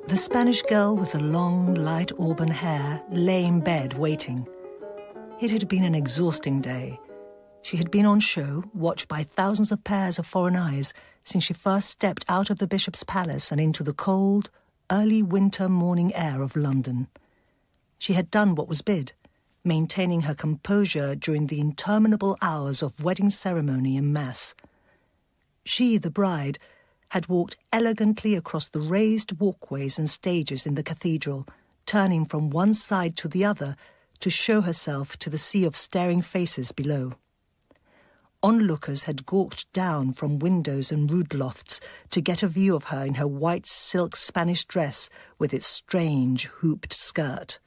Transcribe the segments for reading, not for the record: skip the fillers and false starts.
The Spanish girl with the long, light auburn hair lay in bed waiting. It had been an exhausting day. She had been on show, watched by thousands of pairs of foreign eyes, since she first stepped out of the bishop's palace and into the cold, early winter morning air of London. She had done what was bid, maintaining her composure during the interminable hours of wedding ceremony and mass. She, the bride, had walked elegantly across the raised walkways and stages in the cathedral, turning from one side to the other to show herself to the sea of staring faces below. Onlookers had gawked down from windows and rood lofts to get a view of her in her white silk Spanish dress with its strange hooped skirt.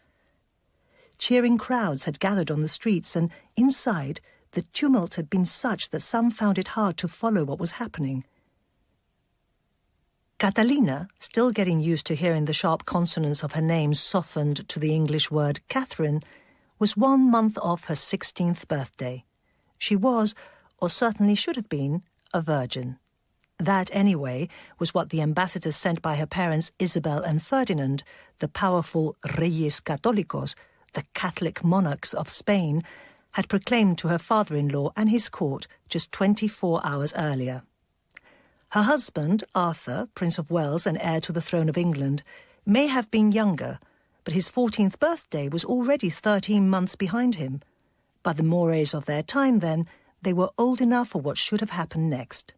Cheering crowds had gathered on the streets, and inside the tumult had been such that some found it hard to follow what was happening. Catalina, still getting used to hearing the sharp consonants of her name softened to the English word Catherine, was 1 month off her 16th birthday. She was, or certainly should have been, a virgin. That, anyway, was what the ambassadors sent by her parents Isabel and Ferdinand, the powerful Reyes Católicos, the Catholic monarchs of Spain, had proclaimed to her father-in-law and his court just 24 hours earlier. Her husband, Arthur, Prince of Wales and heir to the throne of England, may have been younger, but his 14th birthday was already 13 months behind him. By the mores of their time, then, they were old enough for what should have happened next.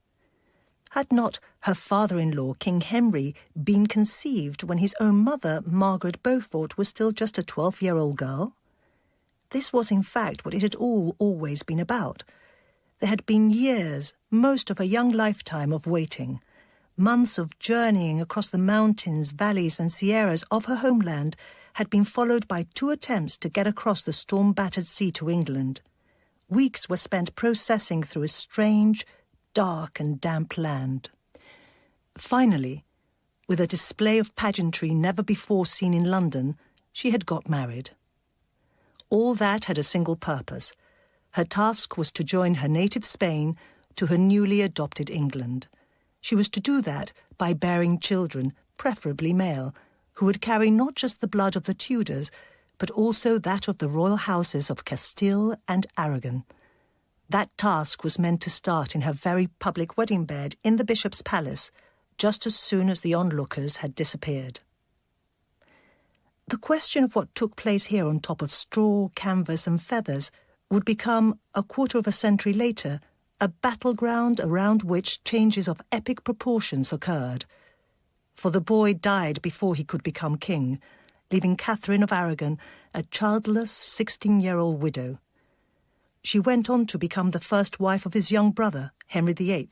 Had not her father-in-law, King Henry, been conceived when his own mother, Margaret Beaufort, was still just a 12-year-old girl? This was, in fact, what it had all always been about. There had been years, most of a young lifetime of waiting, months of journeying across the mountains, valleys and sierras of her homeland had been followed by 2 attempts to get across the storm-battered sea to England. Weeks were spent processing through a strange, dark and damp land. Finally, with a display of pageantry never before seen in London, she had got married. All that had a single purpose. Her task was to join her native Spain to her newly adopted England. She was to do that by bearing children, preferably male, who would carry not just the blood of the Tudors, but also that of the royal houses of Castile and Aragon. That task was meant to start in her very public wedding bed in the bishop's palace, just as soon as the onlookers had disappeared. The question of what took place here on top of straw, canvas and feathers would become, a quarter of a century later, a battleground around which changes of epic proportions occurred. For the boy died before he could become king, leaving Catherine of Aragon a childless 16-year-old widow. She went on to become the first wife of his young brother, Henry VIII.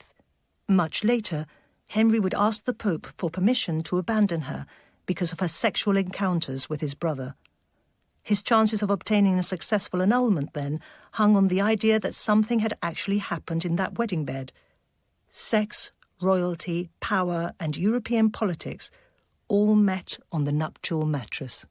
Much later, Henry would ask the Pope for permission to abandon her because of her sexual encounters with his brother. His chances of obtaining a successful annulment, then, hung on the idea that something had actually happened in that wedding bed. Sex, royalty, power, and European politics all met on the nuptial mattress.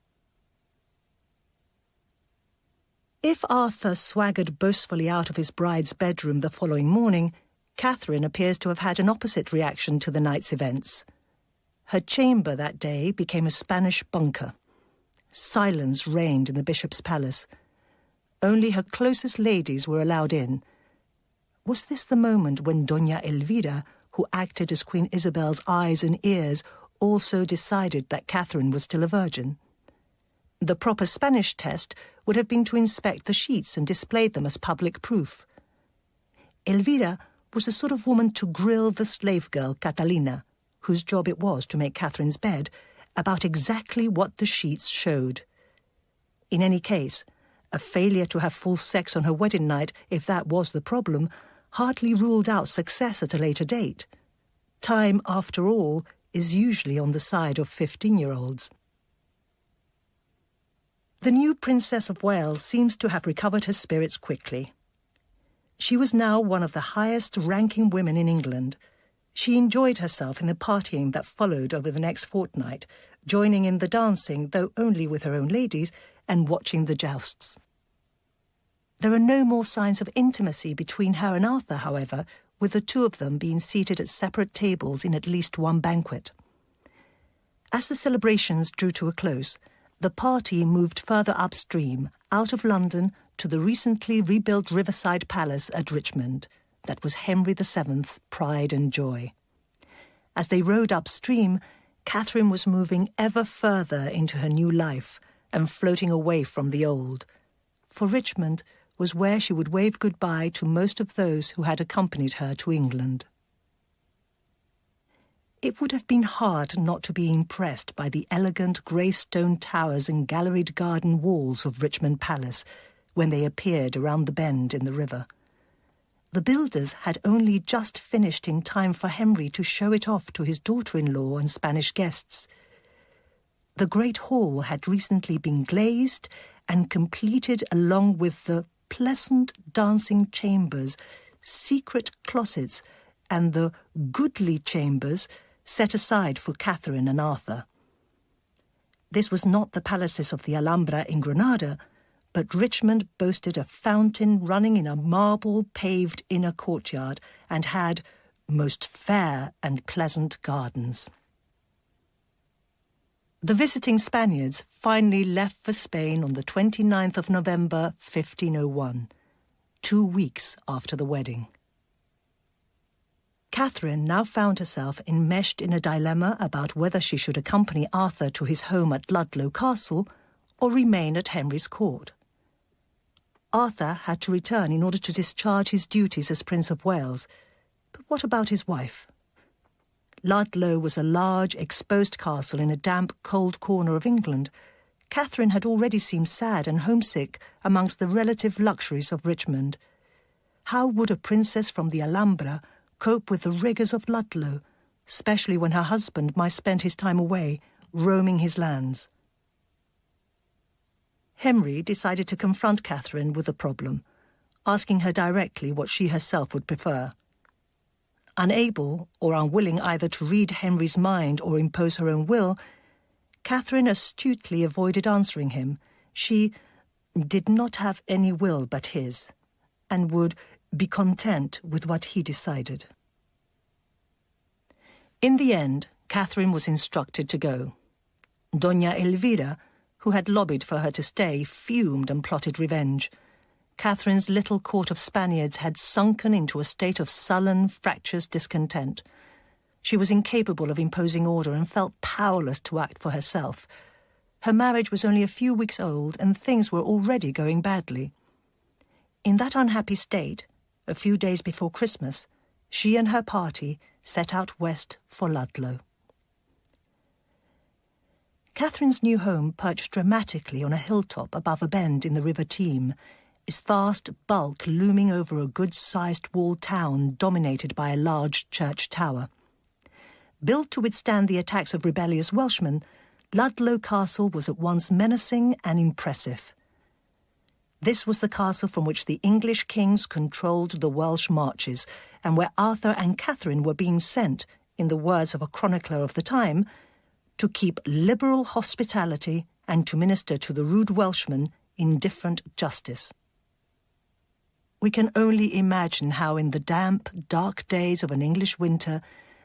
If Arthur swaggered boastfully out of his bride's bedroom the following morning, Catherine appears to have had an opposite reaction to the night's events. Her chamber that day became a Spanish bunker. Silence reigned in the bishop's palace. Only her closest ladies were allowed in. Was this the moment when Doña Elvira, who acted as Queen Isabel's eyes and ears, also decided that Catherine was still a virgin? The proper Spanish test would have been to inspect the sheets and display them as public proof. Elvira was the sort of woman to grill the slave girl Catalina, whose job it was to make Catherine's bed, about exactly what the sheets showed. In any case, a failure to have full sex on her wedding night, if that was the problem, hardly ruled out success at a later date. Time, after all, is usually on the side of 15-year-olds. The new Princess of Wales seems to have recovered her spirits quickly. She was now one of the highest-ranking women in England. She enjoyed herself in the partying that followed over the next fortnight, joining in the dancing, though only with her own ladies, and watching the jousts. There are no more signs of intimacy between her and Arthur, however, with the two of them being seated at separate tables in at least one banquet. As the celebrations drew to a close, the party moved further upstream, out of London, to the recently rebuilt riverside palace at Richmond. That was Henry VII's pride and joy. As they rode upstream, Catherine was moving ever further into her new life and floating away from the old. For Richmond was where she would wave goodbye to most of those who had accompanied her to England. It would have been hard not to be impressed by the elegant grey stone towers and galleried garden walls of Richmond Palace when they appeared around the bend in the river. The builders had only just finished in time for Henry to show it off to his daughter-in-law and Spanish guests. The Great Hall had recently been glazed and completed along with the pleasant dancing chambers, secret closets, and the goodly chambers set aside for Catherine and Arthur. This was not the palaces of the Alhambra in Granada, but Richmond boasted a fountain running in a marble-paved inner courtyard and had most fair and pleasant gardens. The visiting Spaniards finally left for Spain on the 29th of November, 1501, 2 weeks after the wedding. Catherine now found herself enmeshed in a dilemma about whether she should accompany Arthur to his home at Ludlow Castle or remain at Henry's court. Arthur had to return in order to discharge his duties as Prince of Wales. But what about his wife? Ludlow was a large, exposed castle in a damp, cold corner of England. Catherine had already seemed sad and homesick amongst the relative luxuries of Richmond. How would a princess from the Alhambra cope with the rigours of Ludlow, especially when her husband might spend his time away, roaming his lands? Henry decided to confront Catherine with the problem, asking her directly what she herself would prefer. Unable or unwilling either to read Henry's mind or impose her own will, Catherine astutely avoided answering him. She did not have any will but his, and would be content with what he decided. In the end, Catherine was instructed to go. Doña Elvira, who had lobbied for her to stay, fumed and plotted revenge. Catherine's little court of Spaniards had sunken into a state of sullen, fractious discontent. She was incapable of imposing order and felt powerless to act for herself. Her marriage was only a few weeks old, and things were already going badly. In that unhappy state, a few days before Christmas, she and her party set out west for Ludlow. Catherine's new home perched dramatically on a hilltop above a bend in the River Teme, its vast bulk looming over a good-sized walled town dominated by a large church tower. Built to withstand the attacks of rebellious Welshmen, Ludlow Castle was at once menacing and impressive. This was the castle from which the English kings controlled the Welsh marches, and where Arthur and Catherine were being sent, in the words of a chronicler of the time, to keep liberal hospitality and to minister to the rude Welshmen indifferent justice. We can only imagine how in the damp, dark days of an English winter,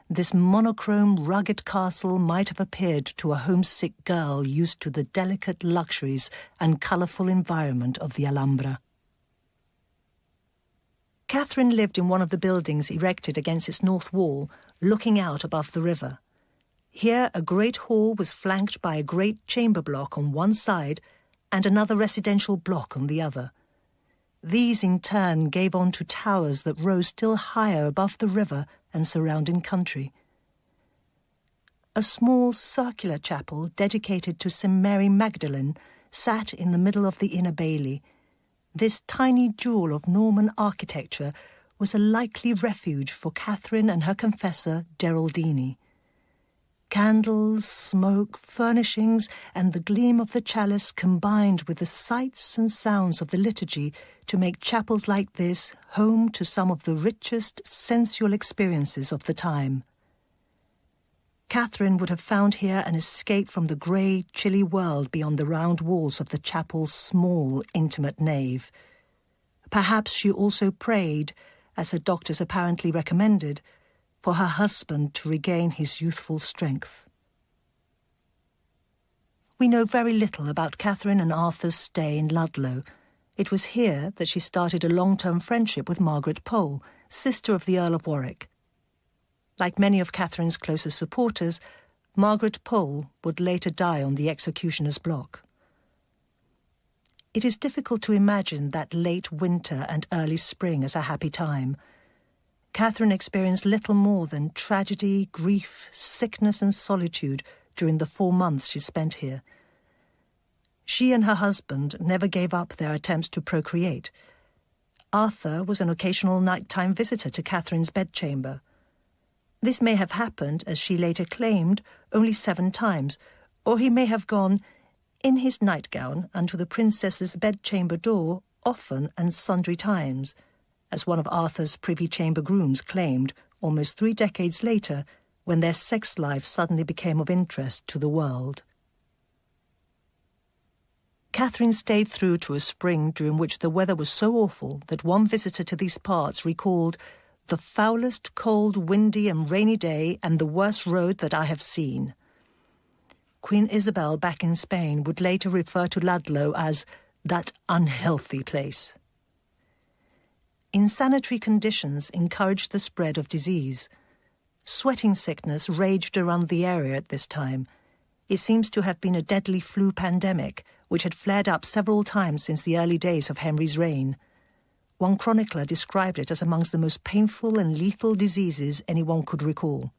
this monochrome, rugged castle might have appeared to a homesick girl used to the delicate luxuries and colourful environment of the Alhambra. Catherine lived in one of the buildings erected against its north wall, looking out above the river. Here a great hall was flanked by a great chamber block on one side and another residential block on the other. These in turn gave on to towers that rose still higher above the river and surrounding country. A small circular chapel dedicated to St. Mary Magdalene sat in the middle of the inner bailey. This tiny jewel of Norman architecture was a likely refuge for Catherine and her confessor, Geraldini. Candles, smoke, furnishings, and the gleam of the chalice combined with the sights and sounds of the liturgy to make chapels like this home to some of the richest sensual experiences of the time. Catherine would have found here an escape from the grey, chilly world beyond the round walls of the chapel's small, intimate nave. Perhaps she also prayed, as her doctors apparently recommended, for her husband to regain his youthful strength. We know very little about Catherine and Arthur's stay in Ludlow. It was here that she started a long-term friendship with Margaret Pole, sister of the Earl of Warwick. Like many of Catherine's closest supporters, Margaret Pole would later die on the executioner's block. It is difficult to imagine that late winter and early spring as a happy time. Catherine experienced little more than tragedy, grief, sickness and solitude during the 4 months she spent here. She and her husband never gave up their attempts to procreate. Arthur was an occasional nighttime visitor to Catherine's bedchamber. This may have happened, as she later claimed, only 7 times, or he may have gone in his nightgown unto the princess's bedchamber door often and sundry times, as one of Arthur's privy chamber grooms claimed almost 3 decades later, when their sex life suddenly became of interest to the world. Catherine stayed through to a spring during which the weather was so awful that one visitor to these parts recalled the foulest, cold, windy and rainy day and the worst road that I have seen. Queen Isabel back in Spain would later refer to Ludlow as that unhealthy place. Insanitary conditions encouraged the spread of disease. Sweating sickness raged around the area at this time. It seems to have been a deadly flu pandemic, which had flared up several times since the early days of Henry's reign. One chronicler described it as amongst the most painful and lethal diseases anyone could recall.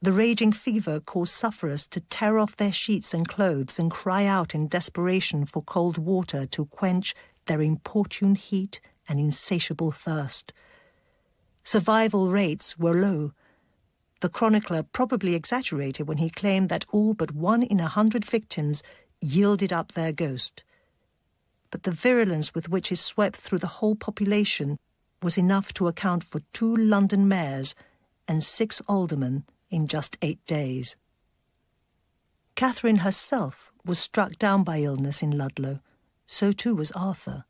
The raging fever caused sufferers to tear off their sheets and clothes and cry out in desperation for cold water to quench their importune heat and insatiable thirst. Survival rates were low. The chronicler probably exaggerated when he claimed that all but 1 in 100 victims yielded up their ghost. But the virulence with which it swept through the whole population was enough to account for 2 London mayors and 6 aldermen in just 8 days. Catherine herself was struck down by illness in Ludlow. So too was Arthur.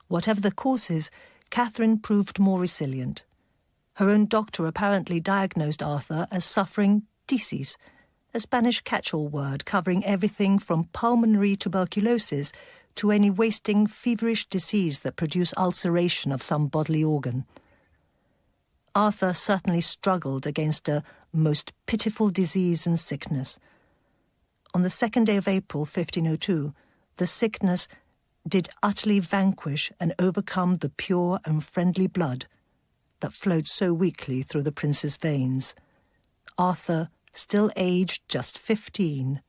Whatever the causes, Catherine proved more resilient. Her own doctor apparently diagnosed Arthur as suffering disease, a Spanish catch-all word covering everything from pulmonary tuberculosis to any wasting, feverish disease that produced ulceration of some bodily organ. Arthur certainly struggled against a most pitiful disease and sickness. On the 2nd day of April, 1502, the sickness did utterly vanquish and overcome the pure and friendly blood that flowed so weakly through the prince's veins. Arthur, still aged just 15,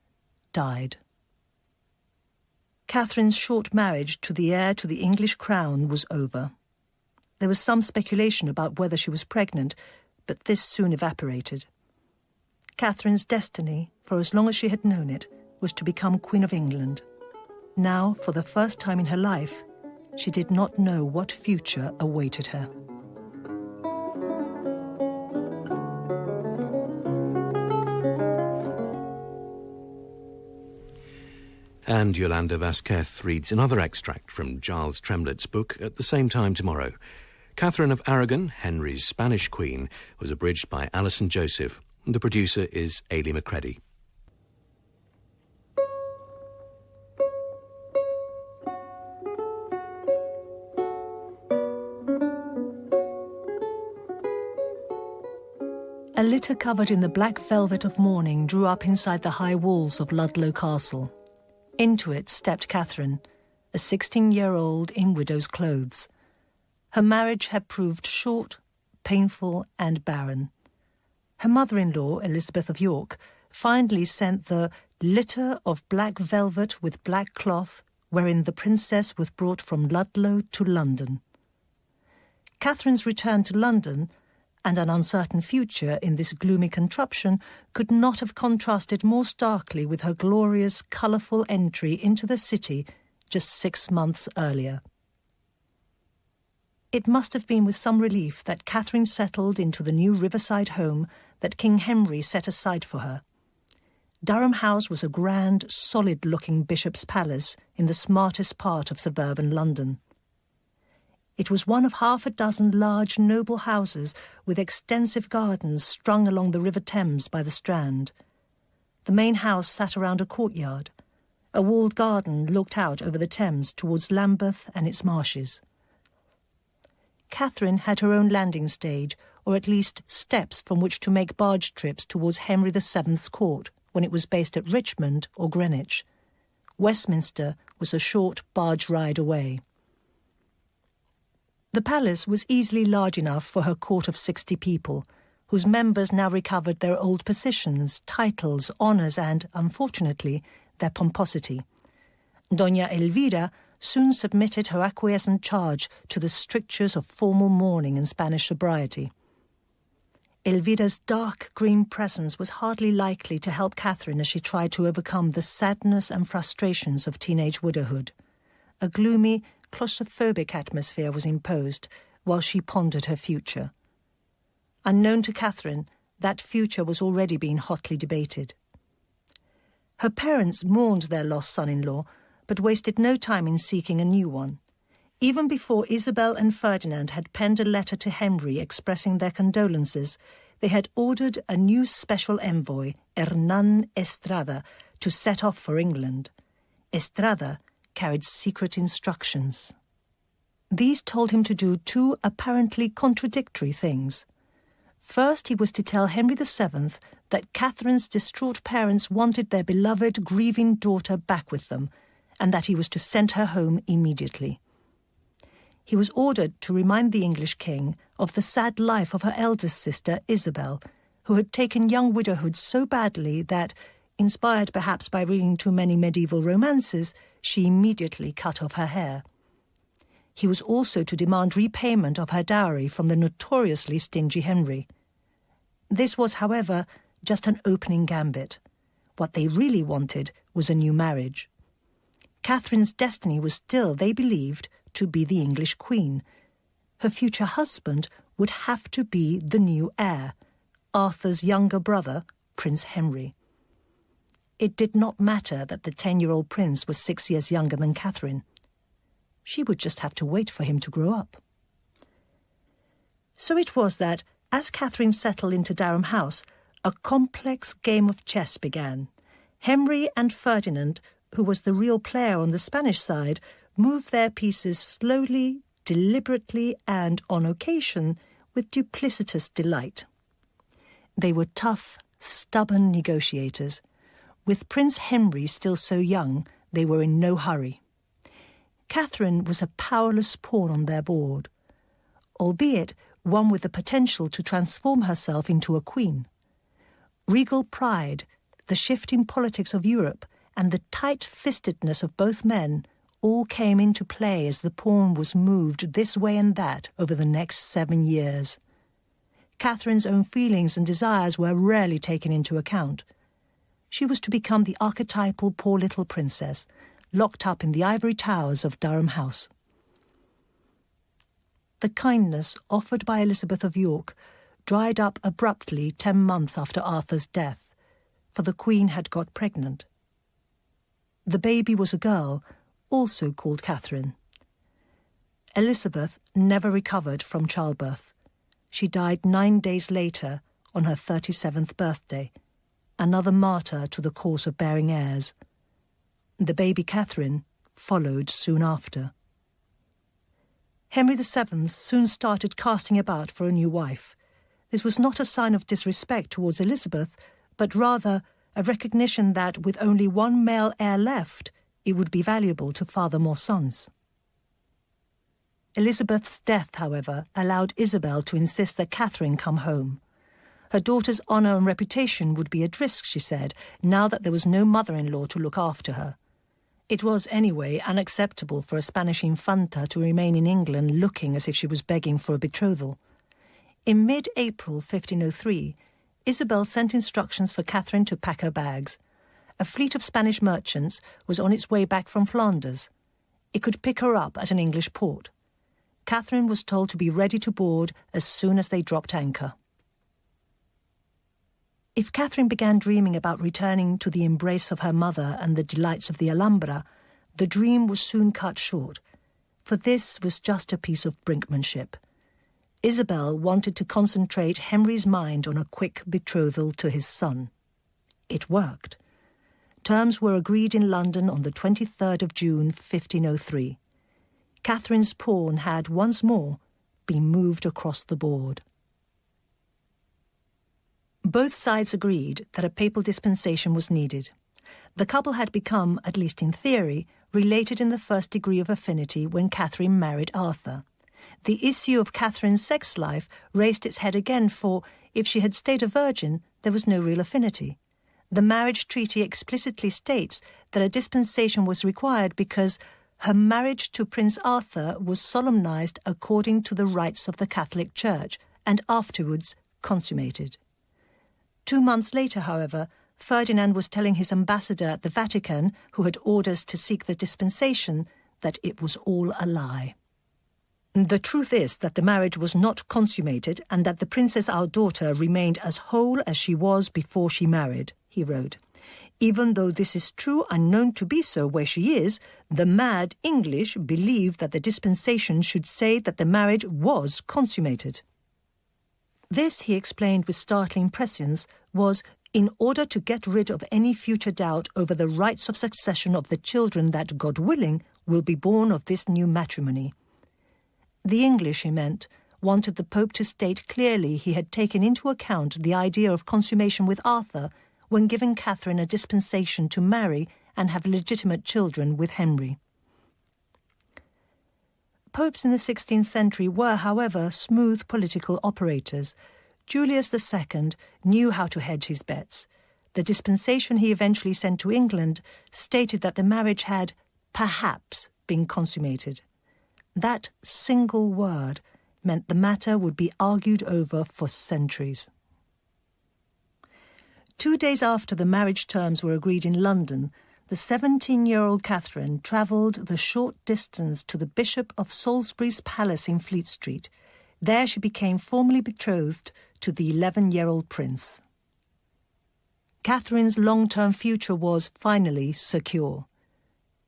died. Catherine's short marriage to the heir to the English crown was over. There was some speculation about whether she was pregnant, but this soon evaporated. Catherine's destiny, for as long as she had known it, was to become Queen of England. Now, for the first time in her life, she did not know what future awaited her. And Yolanda Váquez reads another extract from Giles Tremlett's book at the same time tomorrow. Catherine of Aragon, Henry's Spanish queen, was abridged by Alison Joseph. The producer is Ailey Macready. A litter covered in the black velvet of mourning drew up inside the high walls of Ludlow Castle. Into it stepped Catherine, a 16-year-old in widow's clothes. Her marriage had proved short, painful and barren. Her mother-in-law, Elizabeth of York, finally sent the litter of black velvet with black cloth wherein the princess was brought from Ludlow to London. Catherine's return to London and an uncertain future in this gloomy contraption could not have contrasted more starkly with her glorious, colourful entry into the city just 6 months earlier. It must have been with some relief that Catherine settled into the new riverside home that King Henry set aside for her. Durham House was a grand, solid-looking bishop's palace in the smartest part of suburban London. It was one of half a dozen large, noble houses with extensive gardens strung along the River Thames by the Strand. The main house sat around a courtyard. A walled garden looked out over the Thames towards Lambeth and its marshes. Catherine had her own landing stage, or at least steps from which to make barge trips towards Henry VII's court when it was based at Richmond or Greenwich. Westminster was a short barge ride away. The palace was easily large enough for her court of 60 people, whose members now recovered their old positions, titles, honours and, unfortunately, their pomposity. Doña Elvira soon submitted her acquiescent charge to the strictures of formal mourning and Spanish sobriety. Elvira's dark green presence was hardly likely to help Catherine as she tried to overcome the sadness and frustrations of teenage widowhood. A gloomy, claustrophobic atmosphere was imposed while she pondered her future. Unknown to Catherine, that future was already being hotly debated. Her parents mourned their lost son-in-law, but wasted no time in seeking a new one. Even before Isabel and Ferdinand had penned a letter to Henry expressing their condolences, they had ordered a new special envoy, Hernán Estrada, to set off for England. Estrada carried secret instructions. These told him to do two apparently contradictory things. First, he was to tell Henry VII that Catherine's distraught parents wanted their beloved, grieving daughter back with them, and that he was to send her home immediately. He was ordered to remind the English king of the sad life of her eldest sister, Isabel, who had taken young widowhood so badly that, inspired perhaps by reading too many medieval romances, she immediately cut off her hair. He was also to demand repayment of her dowry from the notoriously stingy Henry. This was, however, just an opening gambit. What they really wanted was a new marriage. Catherine's destiny was still, they believed, to be the English queen. Her future husband would have to be the new heir, Arthur's younger brother, Prince Henry. It did not matter that the 10-year-old prince was 6 years younger than Catherine. She would just have to wait for him to grow up. So it was that, as Catherine settled into Durham House, a complex game of chess began. Henry and Ferdinand, who was the real player on the Spanish side, moved their pieces slowly, deliberately, and, on occasion, with duplicitous delight. They were tough, stubborn negotiators. With Prince Henry still so young, they were in no hurry. Catherine was a powerless pawn on their board, albeit one with the potential to transform herself into a queen. Regal pride, the shifting politics of Europe, and the tight-fistedness of both men all came into play as the pawn was moved this way and that over the next 7 years. Catherine's own feelings and desires were rarely taken into account. She was to become the archetypal poor little princess, locked up in the ivory towers of Durham House. The kindness offered by Elizabeth of York dried up abruptly 10 months after Arthur's death, for the Queen had got pregnant. The baby was a girl, also called Catherine. Elizabeth never recovered from childbirth. She died 9 days later, on her 37th birthday, another martyr to the cause of bearing heirs. The baby Catherine followed soon after. Henry VII soon started casting about for a new wife. This was not a sign of disrespect towards Elizabeth, but rather a recognition that, with only one male heir left, it would be valuable to father more sons. Elizabeth's death, however, allowed Isabel to insist that Catherine come home. Her daughter's honour and reputation would be at risk, she said, now that there was no mother-in-law to look after her. It was, anyway, unacceptable for a Spanish infanta to remain in England looking as if she was begging for a betrothal. In mid-April 1503, Isabel sent instructions for Catherine to pack her bags. A fleet of Spanish merchants was on its way back from Flanders. It could pick her up at an English port. Catherine was told to be ready to board as soon as they dropped anchor. If Catherine began dreaming about returning to the embrace of her mother and the delights of the Alhambra, the dream was soon cut short, for this was just a piece of brinkmanship. Isabel wanted to concentrate Henry's mind on a quick betrothal to his son. It worked. Terms were agreed in London on the 23rd of June, 1503. Catherine's pawn had once more been moved across the board. Both sides agreed that a papal dispensation was needed. The couple had become, at least in theory, related in the first degree of affinity when Catherine married Arthur. The issue of Catherine's sex life raised its head again, for if she had stayed a virgin, there was no real affinity. The marriage treaty explicitly states that a dispensation was required because her marriage to Prince Arthur was solemnized according to the rites of the Catholic Church and afterwards consummated. 2 months later, however, Ferdinand was telling his ambassador at the Vatican, who had orders to seek the dispensation, that it was all a lie. The truth is that the marriage was not consummated and that the princess our daughter remained as whole as she was before she married, he wrote. Even though this is true and known to be so where she is, the mad English believe that the dispensation should say that the marriage was consummated. This, he explained with startling prescience, was in order to get rid of any future doubt over the rights of succession of the children that, God willing, will be born of this new matrimony. The English, he meant, wanted the Pope to state clearly he had taken into account the idea of consummation with Arthur when giving Catherine a dispensation to marry and have legitimate children with Henry. Popes in the 16th century were, however, smooth political operators. Julius II knew how to hedge his bets. The dispensation he eventually sent to England stated that the marriage had perhaps been consummated. That single word meant the matter would be argued over for centuries. 2 days after the marriage terms were agreed in London, the 17-year-old Catherine travelled the short distance to the Bishop of Salisbury's palace in Fleet Street. There she became formally betrothed to the 11-year-old prince. Catherine's long-term future was finally secure.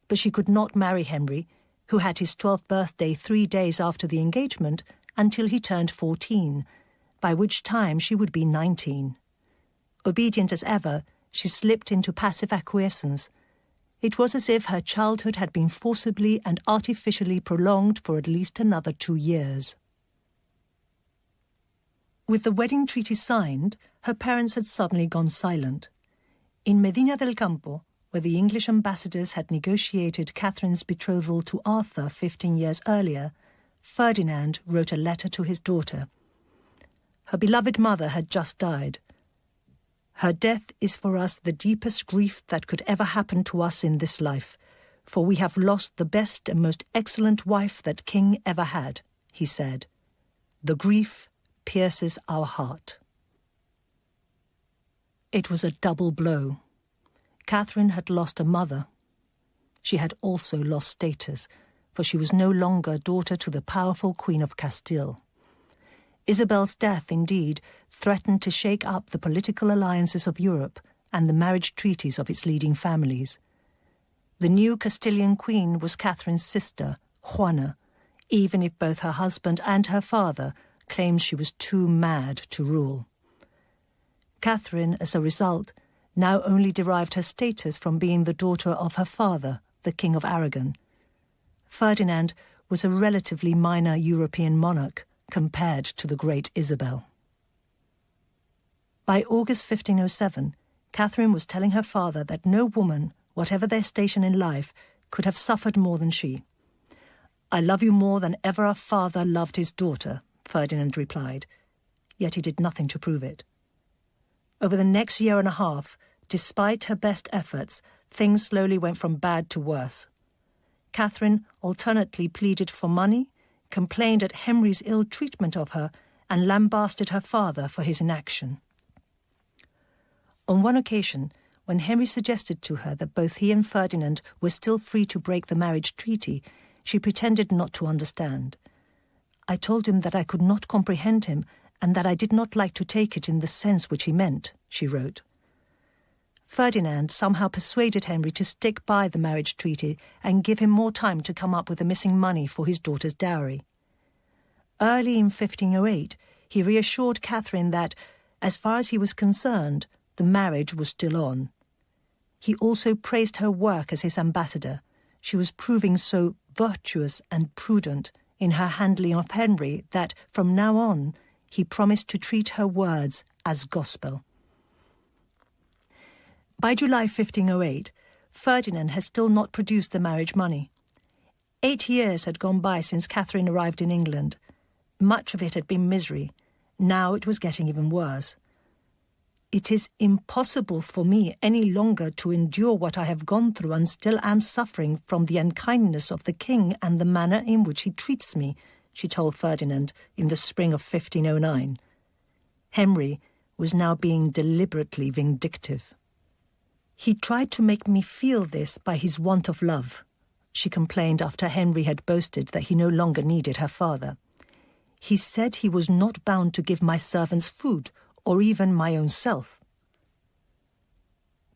But she could not marry Henry, who had his 12th birthday 3 days after the engagement, until he turned 14, by which time she would be 19. Obedient as ever, she slipped into passive acquiescence. It was as if her childhood had been forcibly and artificially prolonged for at least another 2 years. With the wedding treaty signed, her parents had suddenly gone silent. In Medina del Campo, where the English ambassadors had negotiated Catherine's betrothal to Arthur 15 years earlier, Ferdinand wrote a letter to his daughter. Her beloved mother had just died. Her death is for us the deepest grief that could ever happen to us in this life, for we have lost the best and most excellent wife that king ever had, he said. The grief pierces our heart. It was a double blow. Catherine had lost a mother. She had also lost status, for she was no longer daughter to the powerful Queen of Castile. Isabel's death, indeed, threatened to shake up the political alliances of Europe and the marriage treaties of its leading families. The new Castilian queen was Catherine's sister, Juana, even if both her husband and her father claimed she was too mad to rule. Catherine, as a result, now only derived her status from being the daughter of her father, the King of Aragon. Ferdinand was a relatively minor European monarch compared to the great Isabel. By August 1507, Catherine was telling her father that no woman, whatever their station in life, could have suffered more than she. "I love you more than ever a father loved his daughter," Ferdinand replied, yet he did nothing to prove it. Over the next year and a half, despite her best efforts, things slowly went from bad to worse. Catherine alternately pleaded for money, complained at Henry's ill treatment of her, and lambasted her father for his inaction. On one occasion, when Henry suggested to her that both he and Ferdinand were still free to break the marriage treaty, she pretended not to understand. "I told him that I could not comprehend him, and that I did not like to take it in the sense which he meant," she wrote. Ferdinand somehow persuaded Henry to stick by the marriage treaty and give him more time to come up with the missing money for his daughter's dowry. Early in 1508, he reassured Catherine that, as far as he was concerned, the marriage was still on. He also praised her work as his ambassador. She was proving so virtuous and prudent in her handling of Henry that, from now on, he promised to treat her words as gospel. By July 1508, Ferdinand had still not produced the marriage money. 8 years had gone by since Catherine arrived in England. Much of it had been misery. Now it was getting even worse. "It is impossible for me any longer to endure what I have gone through and still am suffering from the unkindness of the king and the manner in which he treats me," she told Ferdinand in the spring of 1509. Henry was now being deliberately vindictive. "He tried to make me feel this by his want of love," she complained after Henry had boasted that he no longer needed her father. "He said he was not bound to give my servants food, or even my own self."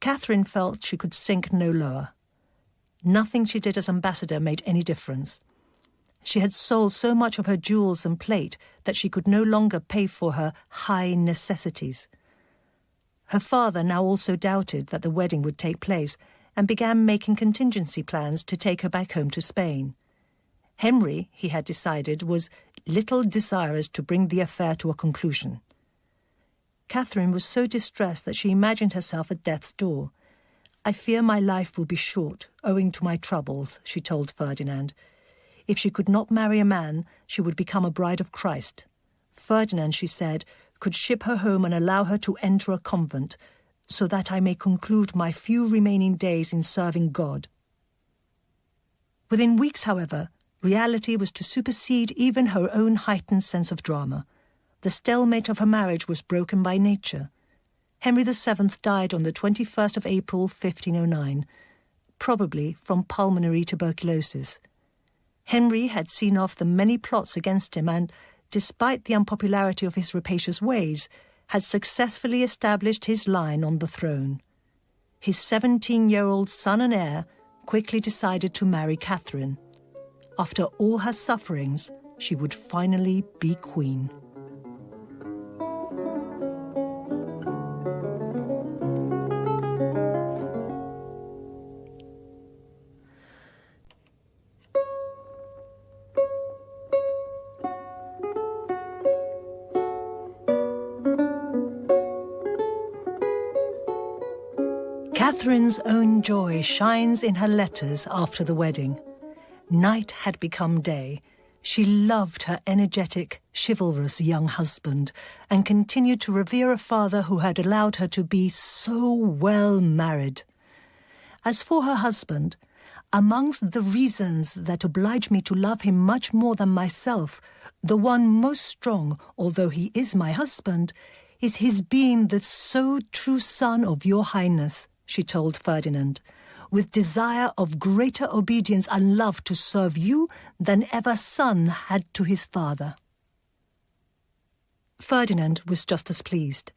Catherine felt she could sink no lower. Nothing she did as ambassador made any difference. She had sold so much of her jewels and plate that she could no longer pay for her high necessities. Her father now also doubted that the wedding would take place and began making contingency plans to take her back home to Spain. Henry, he had decided, was little desirous to bring the affair to a conclusion. Catherine was so distressed that she imagined herself at death's door. "I fear my life will be short, owing to my troubles," she told Ferdinand. If she could not marry a man, she would become a bride of Christ. Ferdinand, she said, could ship her home and allow her to enter a convent, so that I may conclude my few remaining days in serving God. Within weeks, however, reality was to supersede even her own heightened sense of drama. The stalemate of her marriage was broken by nature. Henry VII died on the 21st of April, 1509, probably from pulmonary tuberculosis. Henry had seen off the many plots against him and, despite the unpopularity of his rapacious ways, had successfully established his line on the throne. His 17-year-old son and heir quickly decided to marry Catherine. After all her sufferings, she would finally be queen. Catherine's own joy shines in her letters after the wedding. Night had become day. She loved her energetic, chivalrous young husband and continued to revere a father who had allowed her to be so well married. As for her husband, amongst the reasons that oblige me to love him much more than myself, the one most strong, although he is my husband, is his being the so true son of your highness, she told Ferdinand, with desire of greater obedience and love to serve you than ever son had to his father. Ferdinand was just as pleased.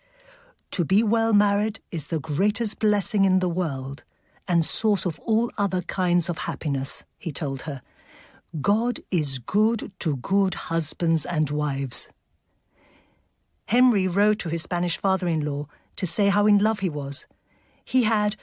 To be well married is the greatest blessing in the world and source of all other kinds of happiness, he told her. God is good to good husbands and wives. Henry wrote to his Spanish father-in-law to say how in love he was. He had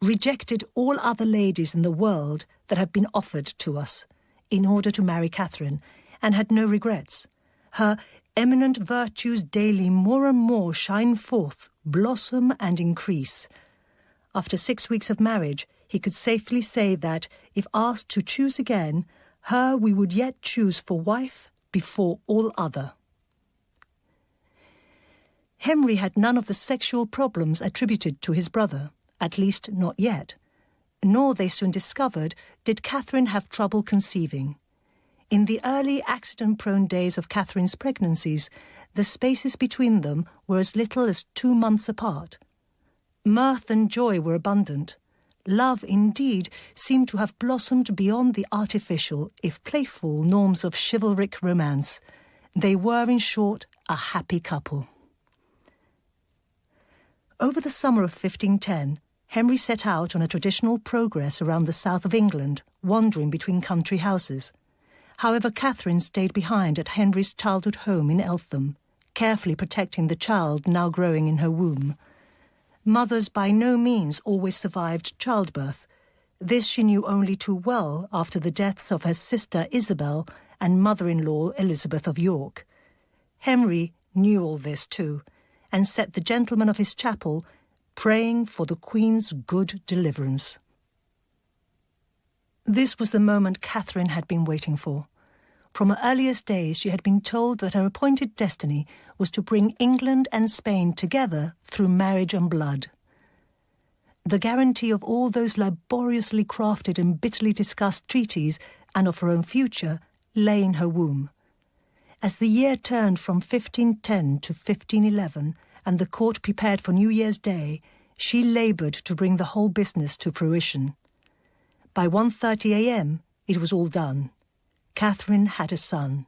rejected all other ladies in the world that had been offered to us in order to marry Catherine, and had no regrets. Her eminent virtues daily more and more shine forth, blossom and increase. After 6 weeks of marriage, he could safely say that, if asked to choose again, her we would yet choose for wife before all other. Henry had none of the sexual problems attributed to his brother, at least not yet. Nor, they soon discovered, did Catherine have trouble conceiving. In the early accident-prone days of Catherine's pregnancies, the spaces between them were as little as 2 months apart. Mirth and joy were abundant. Love, indeed, seemed to have blossomed beyond the artificial, if playful, norms of chivalric romance. They were, in short, a happy couple. Over the summer of 1510, Henry set out on a traditional progress around the south of England, wandering between country houses. However, Catherine stayed behind at Henry's childhood home in Eltham, carefully protecting the child now growing in her womb. mothers by no means always survived childbirth. This she knew only too well after the deaths of her sister Isabel and mother-in-law Elizabeth of York. Henry knew all this too, and set the gentlemen of his chapel praying for the Queen's good deliverance. This was the moment Catherine had been waiting for. From her earliest days she had been told that her appointed destiny was to bring England and Spain together through marriage and blood. The guarantee of all those laboriously crafted and bitterly discussed treaties and of her own future lay in her womb. As the year turned from 1510 to 1511 and the court prepared for New Year's Day, she laboured to bring the whole business to fruition. By 1:30 a.m. it was all done. Catherine had a son.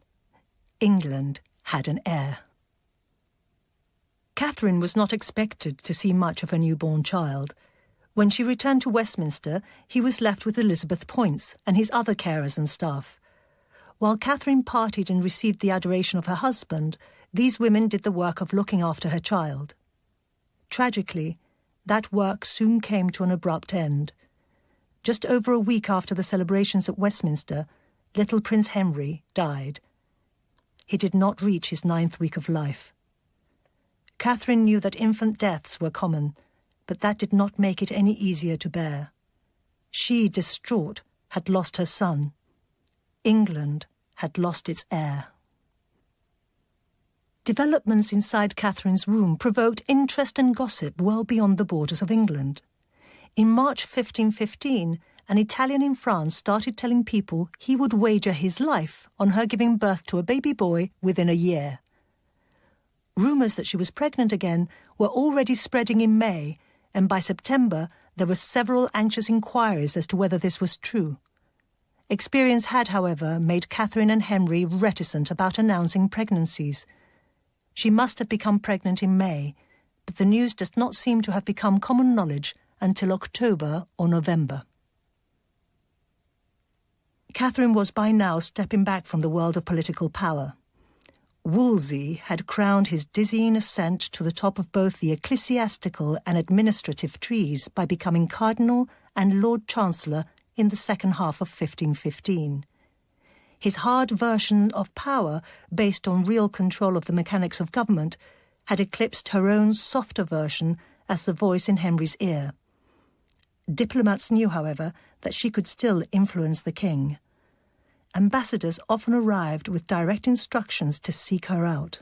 England had an heir. Catherine was not expected to see much of her newborn child. When she returned to Westminster, he was left with Elizabeth Poyntz and his other carers and staff. While Catherine partied and received the adoration of her husband, these women did the work of looking after her child. Tragically, that work soon came to an abrupt end. Just over a week after the celebrations at Westminster, little Prince Henry died. He did not reach his 9th week of life. Catherine knew that infant deaths were common, but that did not make it any easier to bear. She, distraught, had lost her son. England had lost its heir. Developments inside Catherine's room provoked interest and gossip well beyond the borders of England. In March 1515, an Italian in France started telling people he would wager his life on her giving birth to a baby boy within a year. Rumours that she was pregnant again were already spreading in May, and by September there were several anxious inquiries as to whether this was true. Experience had, however, made Catherine and Henry reticent about announcing pregnancies. She must have become pregnant in May, but the news does not seem to have become common knowledge until October or November. Catherine was by now stepping back from the world of political power. Wolsey had crowned his dizzying ascent to the top of both the ecclesiastical and administrative trees by becoming Cardinal and Lord Chancellor in the second half of 1515. His hard version of power, based on real control of the mechanics of government, had eclipsed her own softer version as the voice in Henry's ear. Diplomats knew, however, that she could still influence the king. Ambassadors often arrived with direct instructions to seek her out.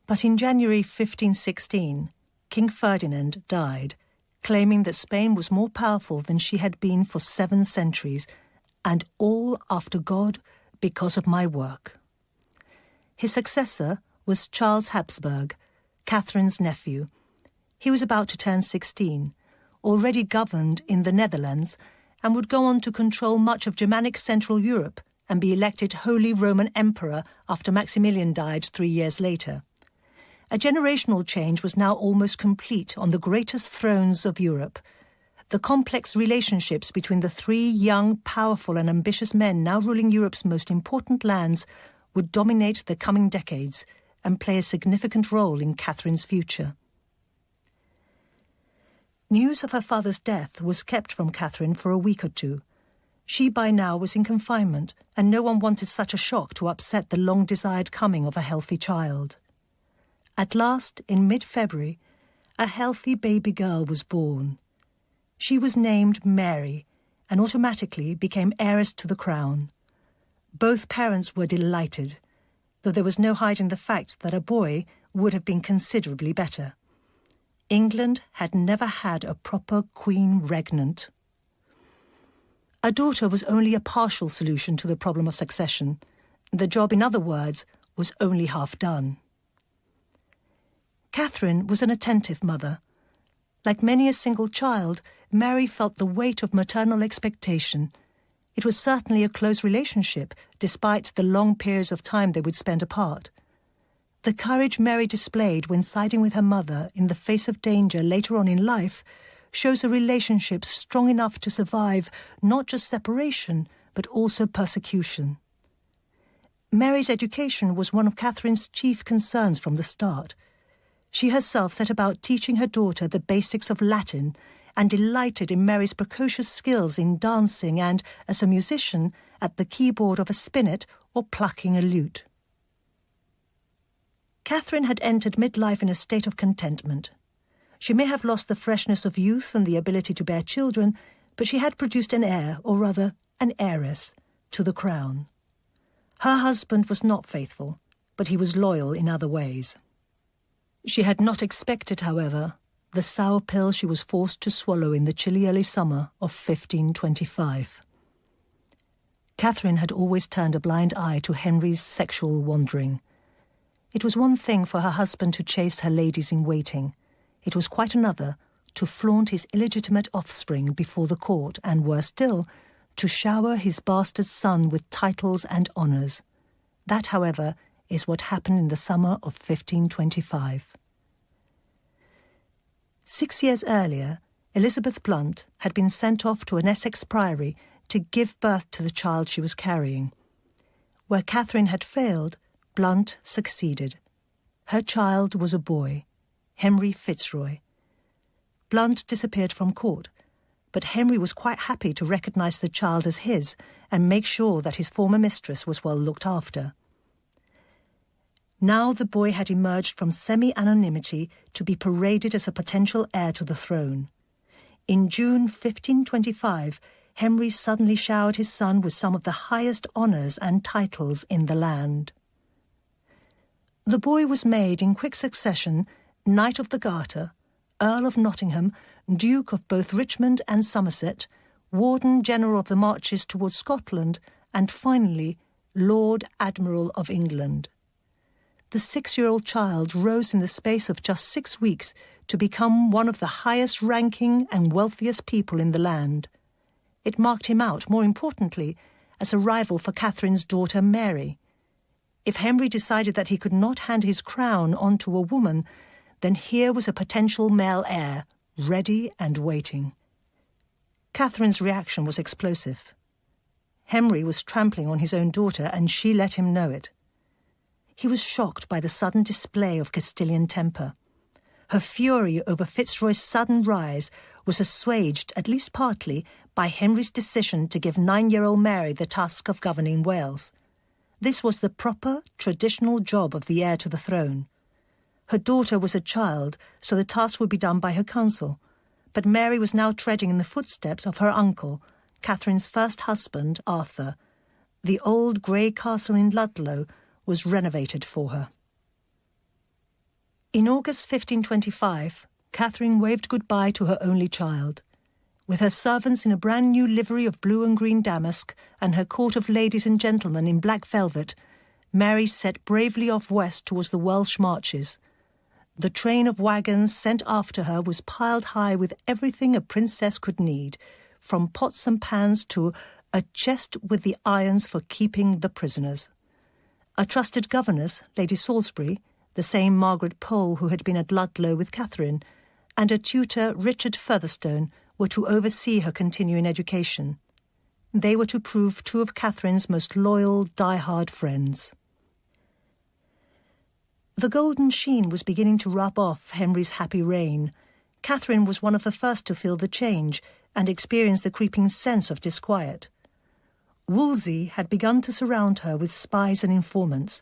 But in January 1516, King Ferdinand died, claiming that Spain was more powerful than she had been for 7 centuries, and all after God because of my work. His successor was Charles Habsburg, Catherine's nephew. He was about to turn 16, already governed in the Netherlands, and would go on to control much of Germanic Central Europe and be elected Holy Roman Emperor after Maximilian died 3 years later. A generational change was now almost complete on the greatest thrones of Europe. The complex relationships between the 3 young, powerful and ambitious men now ruling Europe's most important lands would dominate the coming decades and play a significant role in Catherine's future. News of her father's death was kept from Catherine for a week or 2. She by now was in confinement, and no one wanted such a shock to upset the long-desired coming of a healthy child. At last, in mid-February, a healthy baby girl was born. She was named Mary, and automatically became heiress to the crown. Both parents were delighted, though there was no hiding the fact that a boy would have been considerably better. England had never had a proper queen regnant. A daughter was only a partial solution to the problem of succession. The job, in other words, was only half done. Catherine was an attentive mother. Like many a single child, Mary felt the weight of maternal expectation. It was certainly a close relationship, despite the long periods of time they would spend apart. The courage Mary displayed when siding with her mother in the face of danger later on in life shows a relationship strong enough to survive not just separation, but also persecution. Mary's education was one of Catherine's chief concerns from the start. She herself set about teaching her daughter the basics of Latin and delighted in Mary's precocious skills in dancing and, as a musician, at the keyboard of a spinet or plucking a lute. Catherine had entered midlife in a state of contentment. She may have lost the freshness of youth and the ability to bear children, but she had produced an heir, or rather an heiress, to the crown. Her husband was not faithful, but he was loyal in other ways. She had not expected, however, the sour pill she was forced to swallow in the chilly early summer of 1525. Catherine had always turned a blind eye to Henry's sexual wandering. It was one thing for her husband to chase her ladies-in-waiting. It was quite another to flaunt his illegitimate offspring before the court and, worse still, to shower his bastard son with titles and honours. That, however, is what happened in the summer of 1525. 6 years earlier, Elizabeth Blunt had been sent off to an Essex priory to give birth to the child she was carrying. Where Catherine had failed, Blunt succeeded. Her child was a boy, Henry Fitzroy. Blunt disappeared from court, but Henry was quite happy to recognise the child as his and make sure that his former mistress was well looked after. Now the boy had emerged from semi-anonymity to be paraded as a potential heir to the throne. In June 1525, Henry suddenly showered his son with some of the highest honours and titles in the land. The boy was made in quick succession Knight of the Garter, Earl of Nottingham, Duke of both Richmond and Somerset, Warden General of the Marches towards Scotland, and finally Lord Admiral of England. The 6-year-old child rose in the space of just 6 weeks to become one of the highest-ranking and wealthiest people in the land. It marked him out, more importantly, as a rival for Catherine's daughter Mary. If Henry decided that he could not hand his crown on to a woman, then here was a potential male heir, ready and waiting. Catherine's reaction was explosive. Henry was trampling on his own daughter, and she let him know it. He was shocked by the sudden display of Castilian temper. Her fury over Fitzroy's sudden rise was assuaged, at least partly, by Henry's decision to give 9-year-old Mary the task of governing Wales. This was the proper, traditional job of the heir to the throne. Her daughter was a child, so the task would be done by her council. But Mary was now treading in the footsteps of her uncle, Catherine's first husband, Arthur. The old grey castle in Ludlow was renovated for her. In August 1525, Catherine waved goodbye to her only child. With her servants in a brand new livery of blue and green damask and her court of ladies and gentlemen in black velvet, Mary set bravely off west towards the Welsh marches. The train of wagons sent after her was piled high with everything a princess could need, from pots and pans to a chest with the irons for keeping the prisoners. A trusted governess, Lady Salisbury, the same Margaret Pole who had been at Ludlow with Catherine, and a tutor, Richard Featherstone, were to oversee her continuing education. They were to prove two of Catherine's most loyal, die-hard friends. The golden sheen was beginning to rub off Henry's happy reign. Catherine was one of the first to feel the change and experience the creeping sense of disquiet. Wolsey had begun to surround her with spies and informants.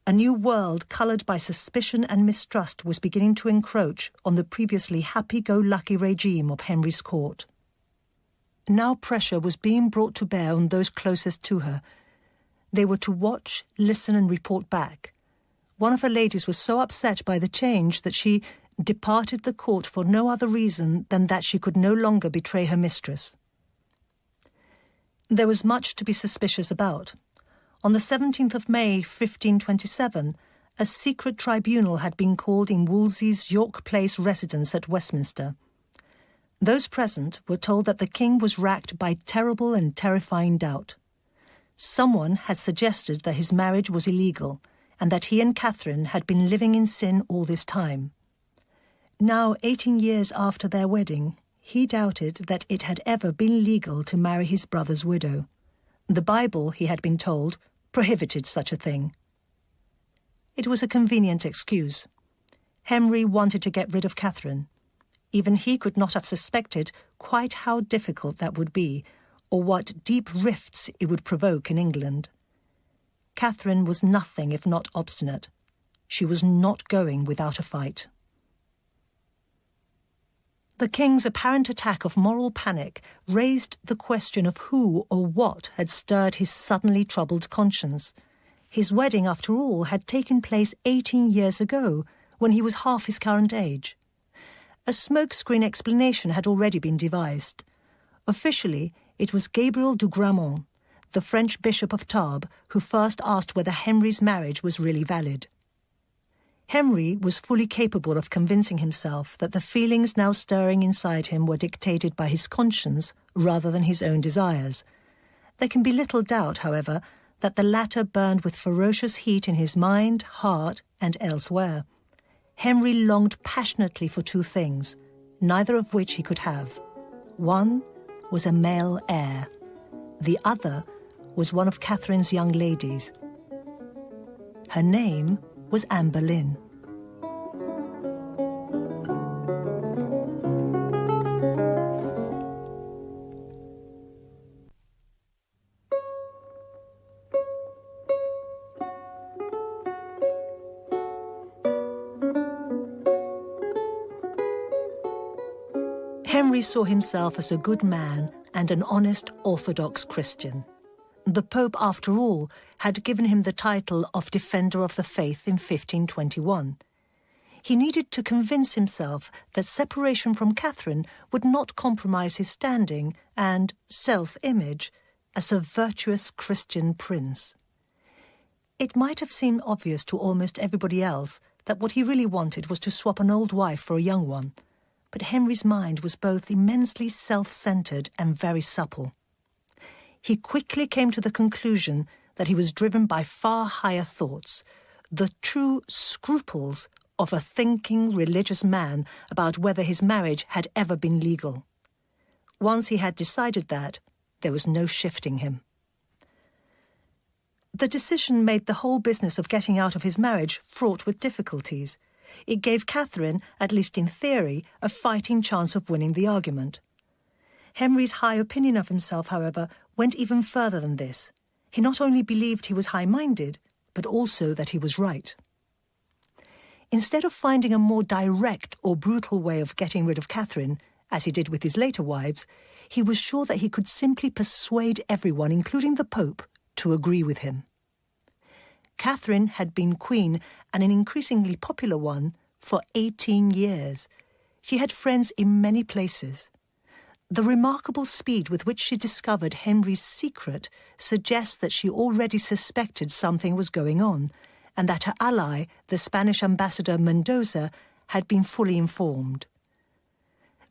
A new world coloured by suspicion and mistrust was beginning to encroach on the previously happy-go-lucky regime of Henry's court. Now pressure was being brought to bear on those closest to her. They were to watch, listen and report back. One of her ladies was so upset by the change that she departed the court for no other reason than that she could no longer betray her mistress. There was much to be suspicious about. On the 17th of May, 1527, a secret tribunal had been called in Wolsey's York Place residence at Westminster. Those present were told that the king was racked by terrible and terrifying doubt. Someone had suggested that his marriage was illegal and that he and Catherine had been living in sin all this time. Now, 18 years after their wedding, he doubted that it had ever been legal to marry his brother's widow. The Bible, he had been told, prohibited such a thing. It was a convenient excuse. Henry wanted to get rid of Catherine. Even he could not have suspected quite how difficult that would be, or what deep rifts it would provoke in England. Catherine was nothing if not obstinate. She was not going without a fight. The king's apparent attack of moral panic raised the question of who or what had stirred his suddenly troubled conscience. His wedding, after all, had taken place 18 years ago, when he was half his current age. A smokescreen explanation had already been devised. Officially, it was Gabriel du Gramont, the French Bishop of Tarbes, who first asked whether Henry's marriage was really valid. Henry was fully capable of convincing himself that the feelings now stirring inside him were dictated by his conscience rather than his own desires. There can be little doubt, however, that the latter burned with ferocious heat in his mind, heart, and elsewhere. Henry longed passionately for two things, neither of which he could have. One was a male heir. The other was one of Catherine's young ladies. Her name was Anne Boleyn. Henry saw himself as a good man and an honest Orthodox Christian. The Pope, after all, had given him the title of Defender of the Faith in 1521. He needed to convince himself that separation from Catherine would not compromise his standing and self-image as a virtuous Christian prince. It might have seemed obvious to almost everybody else that what he really wanted was to swap an old wife for a young one, but Henry's mind was both immensely self-centred and very supple. He quickly came to the conclusion that he was driven by far higher thoughts, the true scruples of a thinking religious man about whether his marriage had ever been legal. Once he had decided that, there was no shifting him. The decision made the whole business of getting out of his marriage fraught with difficulties. It gave Catherine, at least in theory, a fighting chance of winning the argument. Henry's high opinion of himself, however, went even further than this. He not only believed he was high-minded, but also that he was right. Instead of finding a more direct or brutal way of getting rid of Catherine, as he did with his later wives, he was sure that he could simply persuade everyone, including the Pope, to agree with him. Catherine had been queen, and an increasingly popular one, for 18 years. She had friends in many places. The remarkable speed with which she discovered Henry's secret suggests that she already suspected something was going on, and that her ally, the Spanish ambassador Mendoza, had been fully informed.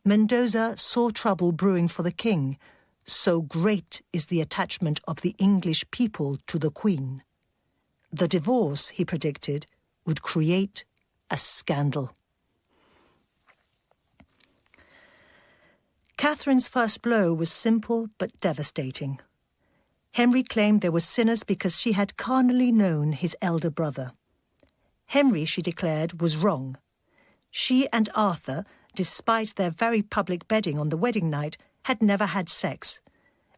Mendoza saw trouble brewing for the king. So great is the attachment of the English people to the Queen. The divorce, he predicted, would create a scandal. Catherine's first blow was simple but devastating. Henry claimed they were sinners because she had carnally known his elder brother. Henry, she declared, was wrong. She and Arthur, despite their very public bedding on the wedding night, had never had sex,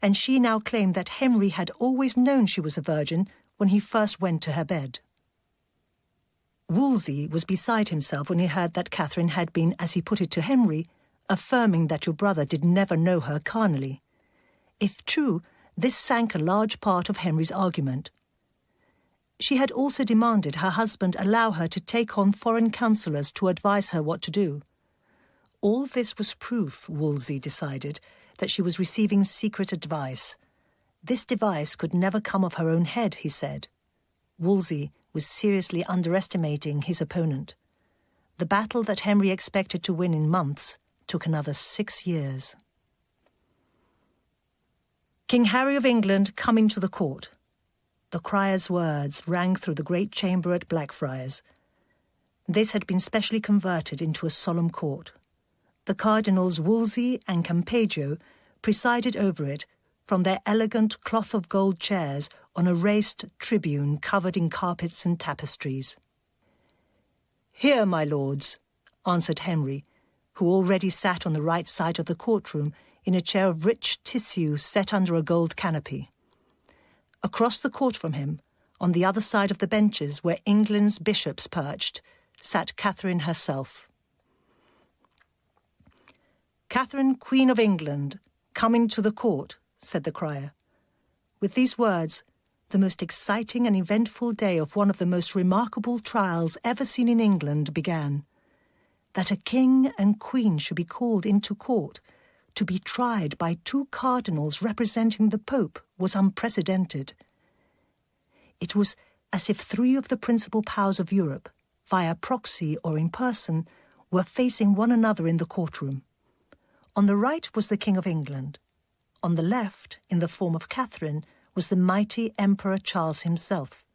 and she now claimed that Henry had always known she was a virgin when he first went to her bed. Wolsey was beside himself when he heard that Catherine had been, as he put it to Henry, affirming that your brother did never know her carnally. If true, this sank a large part of Henry's argument. She had also demanded her husband allow her to take on foreign counsellors to advise her what to do. All this was proof, Wolsey decided, that she was receiving secret advice. This device could never come of her own head, he said. Wolsey was seriously underestimating his opponent. The battle that Henry expected to win in months took another 6 years. King Harry of England coming to the court. The crier's words rang through the great chamber at Blackfriars. This had been specially converted into a solemn court. The Cardinals Wolsey and Campeggio presided over it from their elegant cloth-of-gold chairs on a raised tribune covered in carpets and tapestries. "Here, my lords," answered Henry, who already sat on the right side of the courtroom in a chair of rich tissue set under a gold canopy. Across the court from him, on the other side of the benches where England's bishops perched, sat Catherine herself. "Catherine, Queen of England, coming to the court," said the crier. With these words, the most exciting and eventful day of one of the most remarkable trials ever seen in England began. That a king and queen should be called into court to be tried by two cardinals representing the Pope was unprecedented. It was as if three of the principal powers of Europe, via proxy or in person, were facing one another in the courtroom. On the right was the King of England. On the left, in the form of Catherine, was the mighty Emperor Charles himself.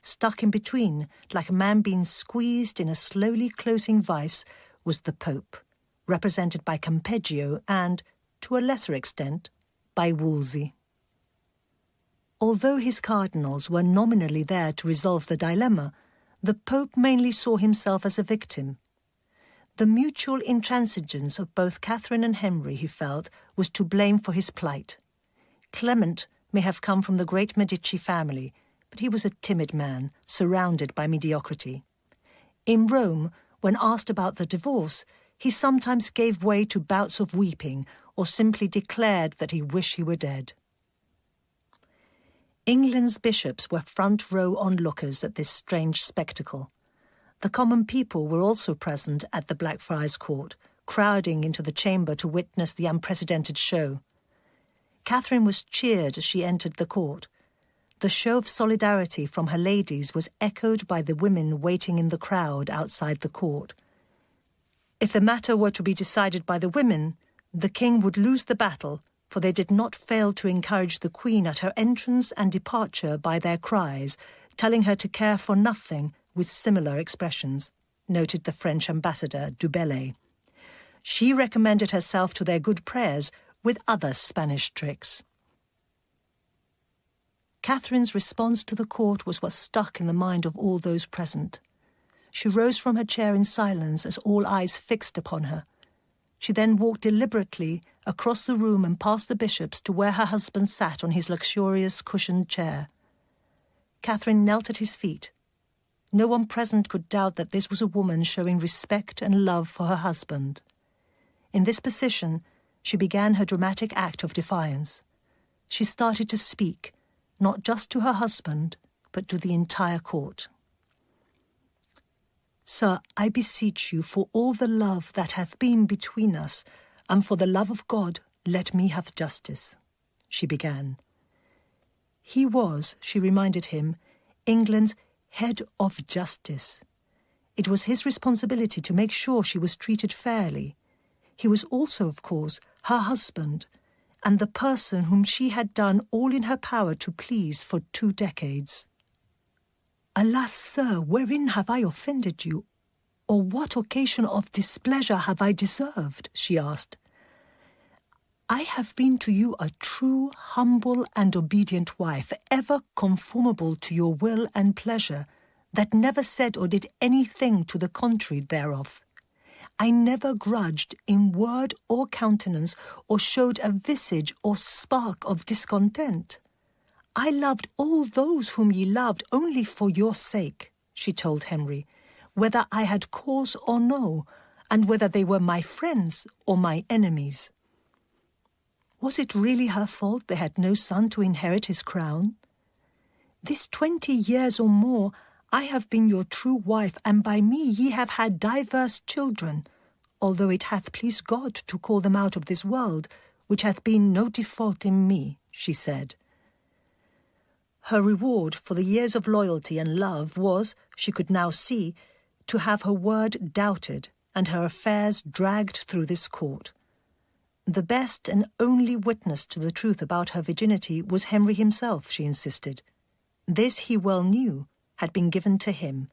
Stuck in between, like a man being squeezed in a slowly closing vice, was the Pope, represented by Campeggio and, to a lesser extent, by Wolsey. Although his cardinals were nominally there to resolve the dilemma, the Pope mainly saw himself as a victim. The mutual intransigence of both Catherine and Henry, he felt, was to blame for his plight. Clement may have come from the great Medici family, but he was a timid man, surrounded by mediocrity. In Rome, when asked about the divorce, he sometimes gave way to bouts of weeping or simply declared that he wished he were dead. England's bishops were front-row onlookers at this strange spectacle. The common people were also present at the Blackfriars Court, crowding into the chamber to witness the unprecedented show. Catherine was cheered as she entered the court. The show of solidarity from her ladies was echoed by the women waiting in the crowd outside the court. If the matter were to be decided by the women, the king would lose the battle, for they did not fail to encourage the queen at her entrance and departure by their cries, telling her to care for nothing, with similar expressions, noted the French ambassador, Du Bellay. She recommended herself to their good prayers with other Spanish tricks. Catherine's response to the court was what stuck in the mind of all those present. She rose from her chair in silence as all eyes fixed upon her. She then walked deliberately across the room and past the bishops to where her husband sat on his luxurious cushioned chair. Catherine knelt at his feet. No one present could doubt that this was a woman showing respect and love for her husband. In this position, she began her dramatic act of defiance. She started to speak, not just to her husband, but to the entire court. "Sir, I beseech you, for all the love that hath been between us, and for the love of God, let me have justice," she began. He was, she reminded him, England's head of justice. It was his responsibility to make sure she was treated fairly. He was also, of course, her husband, and the person whom she had done all in her power to please for 2 decades. "Alas, sir, wherein have I offended you? Or what occasion of displeasure have I deserved?" she asked. "I have been to you a true, humble, and obedient wife, ever conformable to your will and pleasure, that never said or did anything to the contrary thereof. I never grudged in word or countenance, or showed a visage or spark of discontent. I loved all those whom ye loved only for your sake," she told Henry, "whether I had cause or no, and whether they were my friends or my enemies." Was it really her fault they had no son to inherit his crown? "This 20 years or more I have been your true wife, and by me ye have had diverse children, although it hath pleased God to call them out of this world, which hath been no default in me," she said. Her reward for the years of loyalty and love was, she could now see, to have her word doubted and her affairs dragged through this court. The best and only witness to the truth about her virginity was Henry himself, she insisted. This he well knew had been given to him.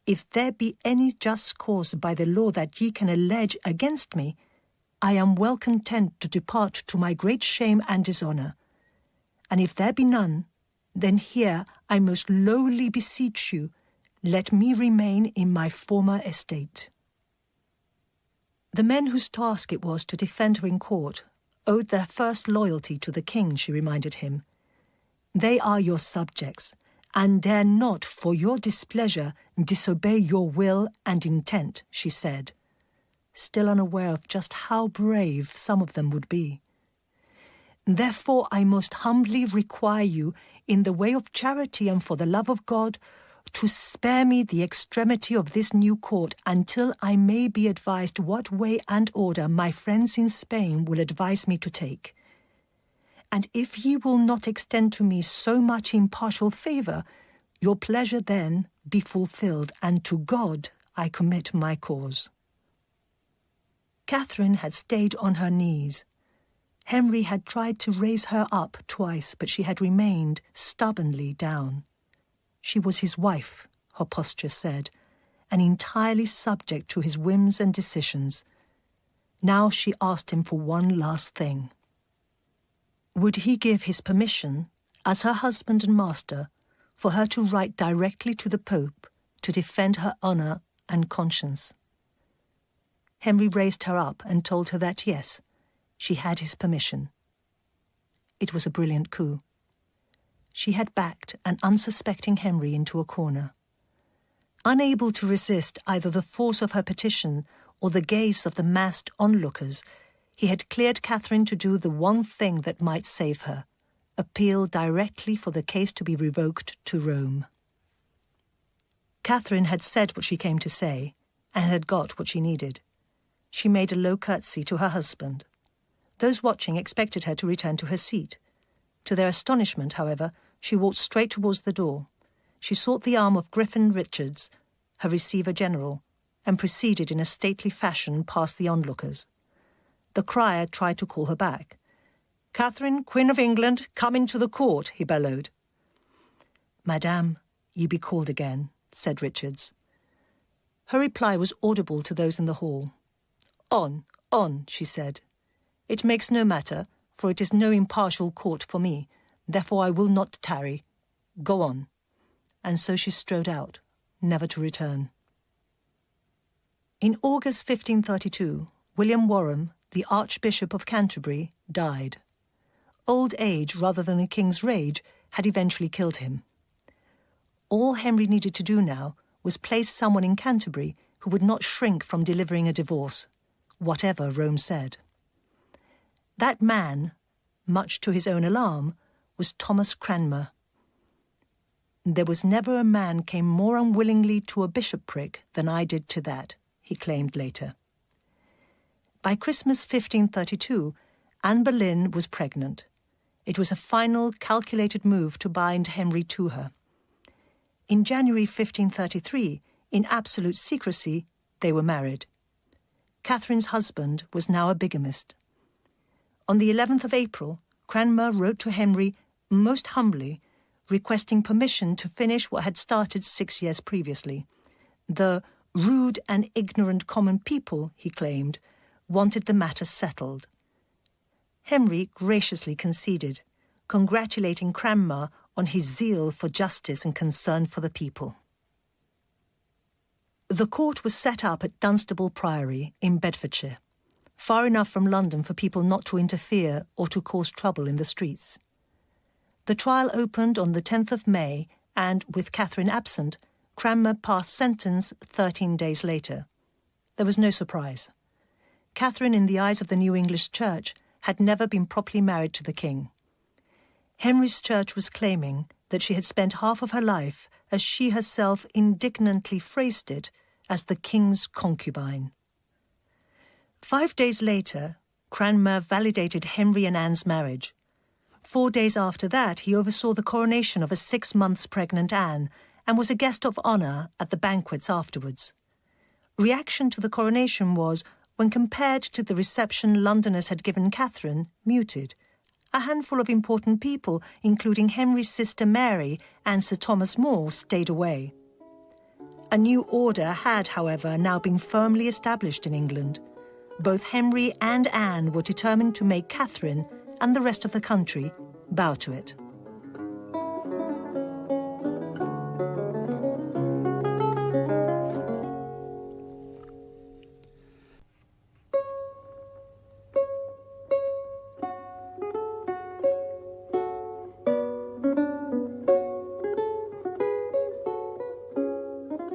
"If there be any just cause by the law that ye can allege against me, I am well content to depart to my great shame and dishonour. And if there be none, then here I most lowly beseech you, Let me remain in my former estate." The men whose task it was to defend her in court owed their first loyalty to the king, she reminded him. "They are your subjects, and dare not, for your displeasure, disobey your will and intent," she said, still unaware of just how brave some of them would be. "Therefore I most humbly require you, in the way of charity and for the love of God, to spare me the extremity of this new court until I may be advised what way and order my friends in Spain will advise me to take. And if ye will not extend to me so much impartial favour, your pleasure then be fulfilled, and to God I commit my cause." Catherine had stayed on her knees. Henry had tried to raise her up twice, but she had remained stubbornly down. She was his wife, her posture said, and entirely subject to his whims and decisions. Now she asked him for one last thing. Would he give his permission, as her husband and master, for her to write directly to the Pope to defend her honour and conscience? Henry raised her up and told her that, yes, she had his permission. It was a brilliant coup. She had backed an unsuspecting Henry into a corner. Unable to resist either the force of her petition or the gaze of the massed onlookers, he had cleared Catherine to do the one thing that might save her, appeal directly for the case to be revoked to Rome. Catherine had said what she came to say, and had got what she needed. She made a low curtsy to her husband. Those watching expected her to return to her seat. To their astonishment, however, she walked straight towards the door. She sought the arm of Griffin Richards, her receiver-general, and proceeded in a stately fashion past the onlookers. The crier tried to call her back. "Catherine, Queen of England, come into the court," he bellowed. "Madame, ye be called again," said Richards. Her reply was audible to those in the hall. On, she said. "It makes no matter, for it is no impartial court for me, therefore I will not tarry. Go on." And so she strode out, never to return. In August 1532, William Warham, the Archbishop of Canterbury, died. Old age, rather than the king's rage, had eventually killed him. All Henry needed to do now was place someone in Canterbury who would not shrink from delivering a divorce, whatever Rome said. That man, much to his own alarm, was Thomas Cranmer. "There was never a man came more unwillingly to a bishopric than I did to that," he claimed later. By Christmas 1532, Anne Boleyn was pregnant. It was a final, calculated move to bind Henry to her. In January 1533, in absolute secrecy, they were married. Catherine's husband was now a bigamist. On the 11th of April, Cranmer wrote to Henry, most humbly, requesting permission to finish what had started 6 years previously. The rude and ignorant common people, he claimed, wanted the matter settled. Henry graciously conceded, congratulating Cranmer on his zeal for justice and concern for the people. The court was set up at Dunstable Priory in Bedfordshire, far enough from London for people not to interfere or to cause trouble in the streets. The trial opened on the 10th of May, and, with Catherine absent, Cranmer passed sentence 13 days later. There was no surprise. Catherine, in the eyes of the New English Church, had never been properly married to the king. Henry's church was claiming that she had spent half of her life, as she herself indignantly phrased it, as the king's concubine. 5 days later, Cranmer validated Henry and Anne's marriage. 4 days after that, he oversaw the coronation of a 6 months pregnant Anne and was a guest of honour at the banquets afterwards. Reaction to the coronation was, when compared to the reception Londoners had given Catherine, muted. A handful of important people, including Henry's sister Mary and Sir Thomas More, stayed away. A new order had, however, now been firmly established in England. Both Henry and Anne were determined to make Catherine and the rest of the country bow to it.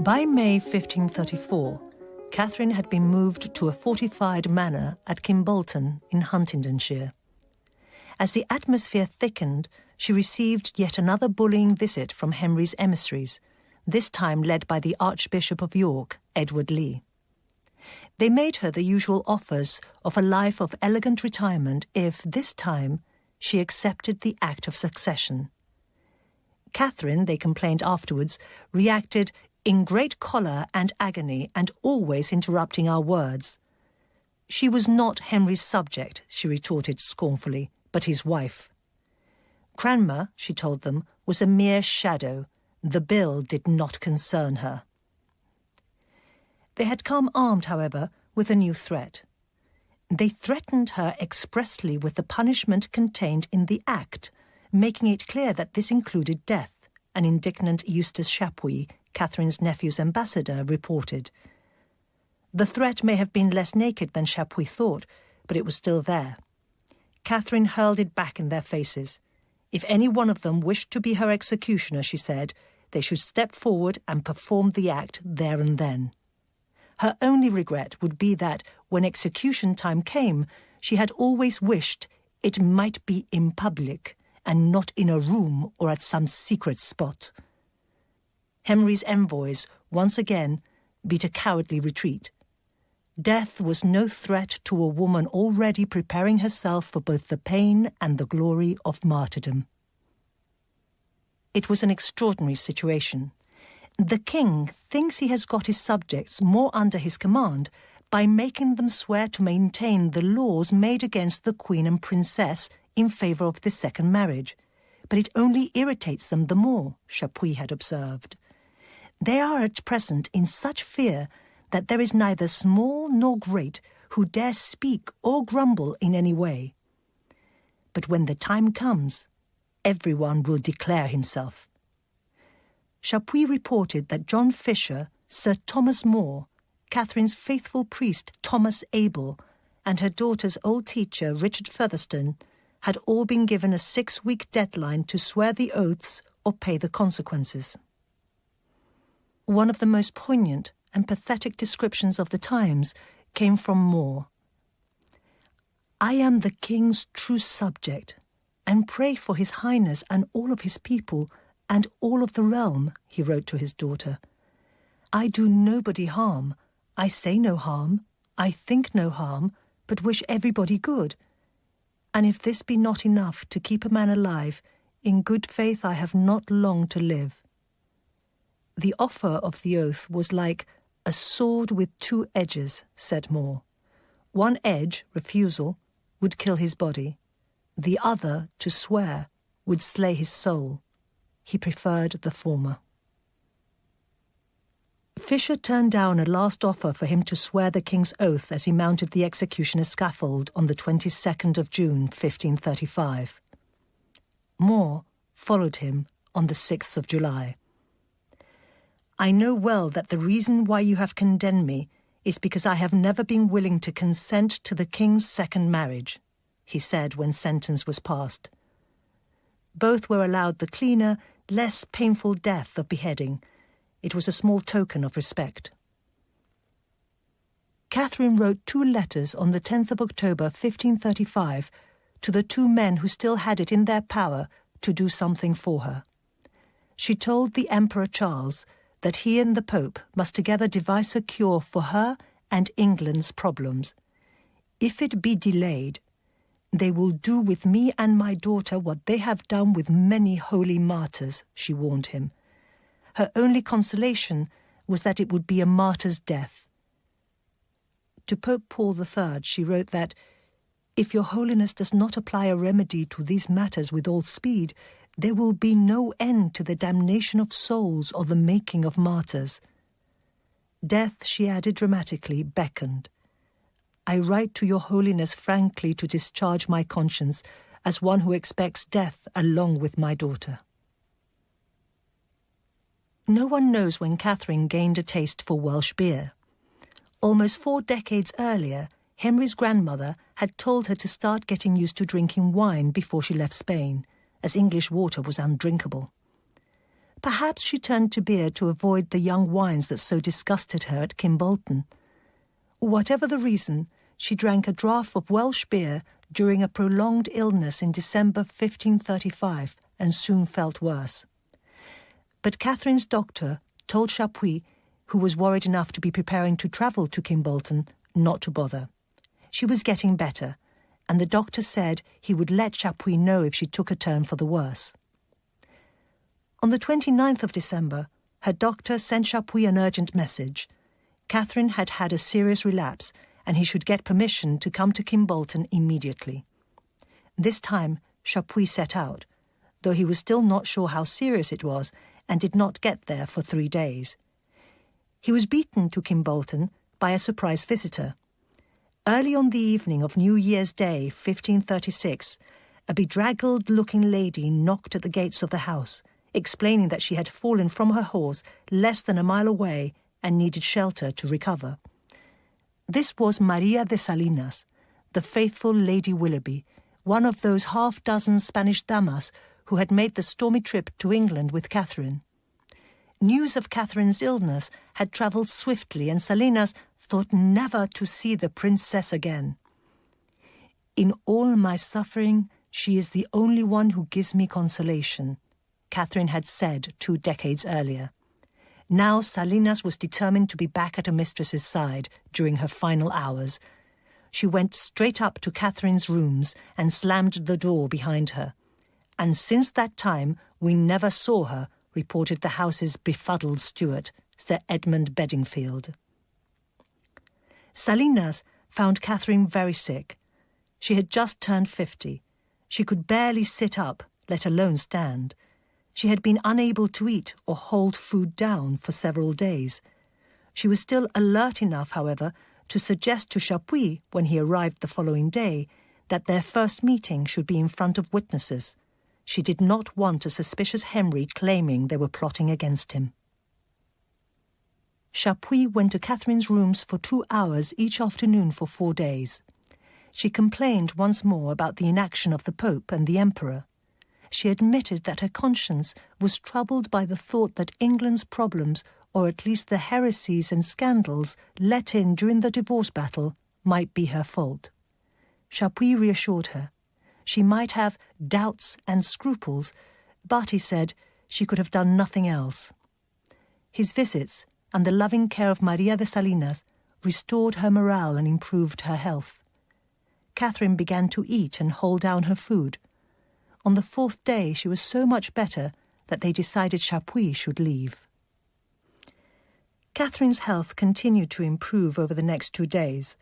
By May 1534, Catherine had been moved to a fortified manor at Kimbolton in Huntingdonshire. As the atmosphere thickened, she received yet another bullying visit from Henry's emissaries, this time led by the Archbishop of York, Edward Lee. They made her the usual offers of a life of elegant retirement if, this time, she accepted the act of succession. Catherine, they complained afterwards, reacted in great choler and agony and always interrupting our words. She was not Henry's subject, she retorted scornfully, but his wife. Cranmer, she told them, was a mere shadow. The bill did not concern her. They had come armed, however, with a new threat. They threatened her expressly with the punishment contained in the Act, making it clear that this included death, an indignant Eustace Chapuis, Catherine's nephew's ambassador, reported. The threat may have been less naked than Chapuis thought, but it was still there. Catherine hurled it back in their faces. If any one of them wished to be her executioner, she said, they should step forward and perform the act there and then. Her only regret would be that, when execution time came, she had always wished it might be in public and not in a room or at some secret spot. Henry's envoys, once again, beat a cowardly retreat. Death was no threat to a woman already preparing herself for both the pain and the glory of martyrdom. It was an extraordinary situation. The king thinks he has got his subjects more under his command by making them swear to maintain the laws made against the queen and princess in favour of this second marriage. But it only irritates them the more, Chapuis had observed. They are at present in such fear that there is neither small nor great who dare speak or grumble in any way. But when the time comes, everyone will declare himself. Chapuis reported that John Fisher, Sir Thomas More, Catherine's faithful priest Thomas Abel, and her daughter's old teacher Richard Featherstone had all been given a 6-week deadline to swear the oaths or pay the consequences. One of the most poignant and pathetic descriptions of the times came from More. "I am the king's true subject, and pray for his highness and all of his people, and all of the realm," he wrote to his daughter. "I do nobody harm. I say no harm. I think no harm, but wish everybody good. And if this be not enough to keep a man alive, in good faith I have not long to live." The offer of the oath was like a sword with 2 edges, said More. One edge, refusal, would kill his body. The other, to swear, would slay his soul. He preferred the former. Fisher turned down a last offer for him to swear the king's oath as he mounted the executioner's scaffold on the 22nd of June, 1535. More followed him on the 6th of July. "I know well that the reason why you have condemned me is because I have never been willing to consent to the king's second marriage," he said when sentence was passed. Both were allowed the cleaner, less painful death of beheading. It was a small token of respect. Catherine wrote 2 letters on the 10th of October 1535 to the 2 men who still had it in their power to do something for her. She told the Emperor Charles that he and the Pope must together devise a cure for her and England's problems. If it be delayed, they will do with me and my daughter what they have done with many holy martyrs, she warned him. Her only consolation was that it would be a martyr's death. To Pope Paul III she wrote that, "If your Holiness does not apply a remedy to these matters with all speed, there will be no end to the damnation of souls or the making of martyrs." Death, she added dramatically, beckoned. "I write to your Holiness frankly to discharge my conscience as one who expects death along with my daughter." No one knows when Catherine gained a taste for Welsh beer. Almost 4 decades earlier, Henry's grandmother had told her to start getting used to drinking wine before she left Spain, as English water was undrinkable. Perhaps she turned to beer to avoid the young wines that so disgusted her at Kimbolton. Whatever the reason, she drank a draught of Welsh beer during a prolonged illness in December 1535 and soon felt worse. But Catherine's doctor told Chapuis, who was worried enough to be preparing to travel to Kimbolton, not to bother. She was getting better, and the doctor said he would let Chapuis know if she took a turn for the worse. On the 29th of December, her doctor sent Chapuis an urgent message. Catherine had had a serious relapse, and he should get permission to come to Kimbolton immediately. This time, Chapuis set out, though he was still not sure how serious it was and did not get there for 3 days. He was beaten to Kimbolton by a surprise visitor. Early on the evening of New Year's Day, 1536, a bedraggled-looking lady knocked at the gates of the house, explaining that she had fallen from her horse less than a mile away and needed shelter to recover. This was Maria de Salinas, the faithful Lady Willoughby, one of those half-dozen Spanish damas who had made the stormy trip to England with Catherine. News of Catherine's illness had travelled swiftly, and Salinas thought never to see the princess again. "In all my suffering, she is the only one who gives me consolation," Catherine had said 2 decades earlier. Now Salinas was determined to be back at her mistress's side during her final hours. She went straight up to Catherine's rooms and slammed the door behind her. "And since that time we never saw her," reported the house's befuddled steward, Sir Edmund Bedingfield. Salinas found Catherine very sick. She had just turned 50. She could barely sit up, let alone stand. She had been unable to eat or hold food down for several days. She was still alert enough, however, to suggest to Chapuis, when he arrived the following day, that their first meeting should be in front of witnesses. She did not want a suspicious Henry claiming they were plotting against him. Chapuis went to Catherine's rooms for 2 hours each afternoon for 4 days. She complained once more about the inaction of the Pope and the Emperor. She admitted that her conscience was troubled by the thought that England's problems, or at least the heresies and scandals let in during the divorce battle, might be her fault. Chapuis reassured her. She might have doubts and scruples, but, he said, she could have done nothing else. His visits and the loving care of Maria de Salinas restored her morale and improved her health. Catherine began to eat and hold down her food. On the 4th day she was so much better that they decided Chapuis should leave. Catherine's health continued to improve over the next 2 days.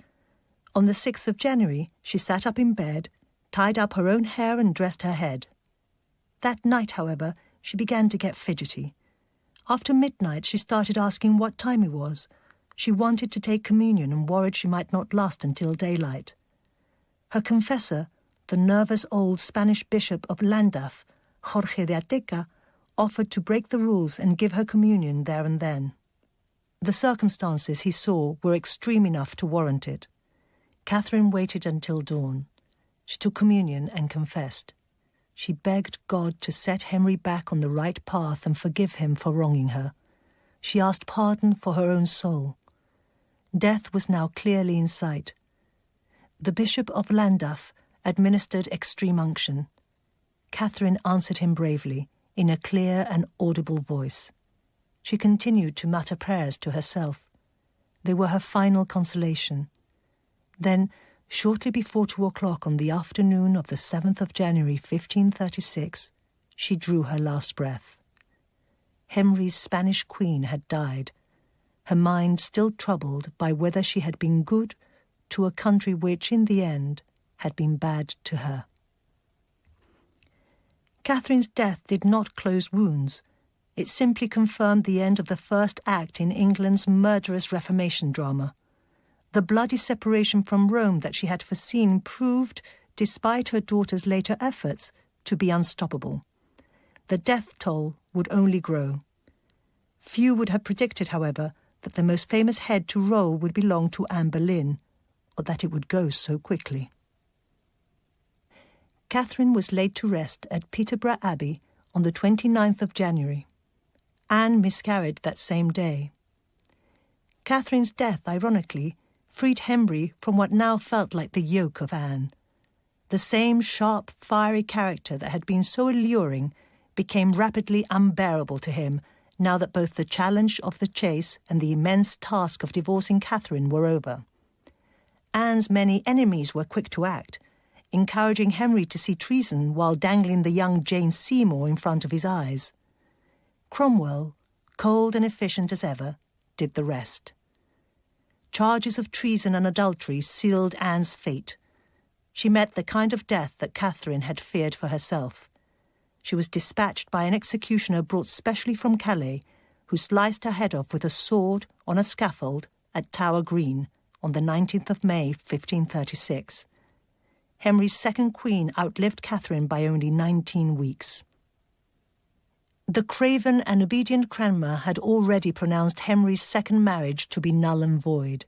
On the 6th of January she sat up in bed, tied up her own hair and dressed her head. That night, however, she began to get fidgety. After midnight she started asking what time it was. She wanted to take communion and worried she might not last until daylight. Her confessor, the nervous old Spanish bishop of Llandaff, Jorge de Ateca, offered to break the rules and give her communion there and then. The circumstances, he saw, were extreme enough to warrant it. Catherine waited until dawn. She took communion and confessed. She begged God to set Henry back on the right path and forgive him for wronging her. She asked pardon for her own soul. Death was now clearly in sight. The Bishop of Llandaff administered extreme unction. Catherine answered him bravely, in a clear and audible voice. She continued to mutter prayers to herself. They were her final consolation. Then, shortly before 2 o'clock on the afternoon of the 7th of January, 1536, she drew her last breath. Henry's Spanish queen had died, her mind still troubled by whether she had been good to a country which, in the end, had been bad to her. Catherine's death did not close wounds. It simply confirmed the end of the first act in England's murderous Reformation drama. The bloody separation from Rome that she had foreseen proved, despite her daughter's later efforts, to be unstoppable. The death toll would only grow. Few would have predicted, however, that the most famous head to roll would belong to Anne Boleyn, or that it would go so quickly. Catherine was laid to rest at Peterborough Abbey on the 29th of January. Anne miscarried that same day. Catherine's death, ironically, freed Henry from what now felt like the yoke of Anne. The same sharp, fiery character that had been so alluring became rapidly unbearable to him now that both the challenge of the chase and the immense task of divorcing Catherine were over. Anne's many enemies were quick to act, encouraging Henry to see treason while dangling the young Jane Seymour in front of his eyes. Cromwell, cold and efficient as ever, did the rest. Charges of treason and adultery sealed Anne's fate. She met the kind of death that Catherine had feared for herself. She was dispatched by an executioner brought specially from Calais, who sliced her head off with a sword on a scaffold at Tower Green on the 19th of May, 1536. Henry's second queen outlived Catherine by only 19 weeks. The craven and obedient Cranmer had already pronounced Henry's second marriage to be null and void.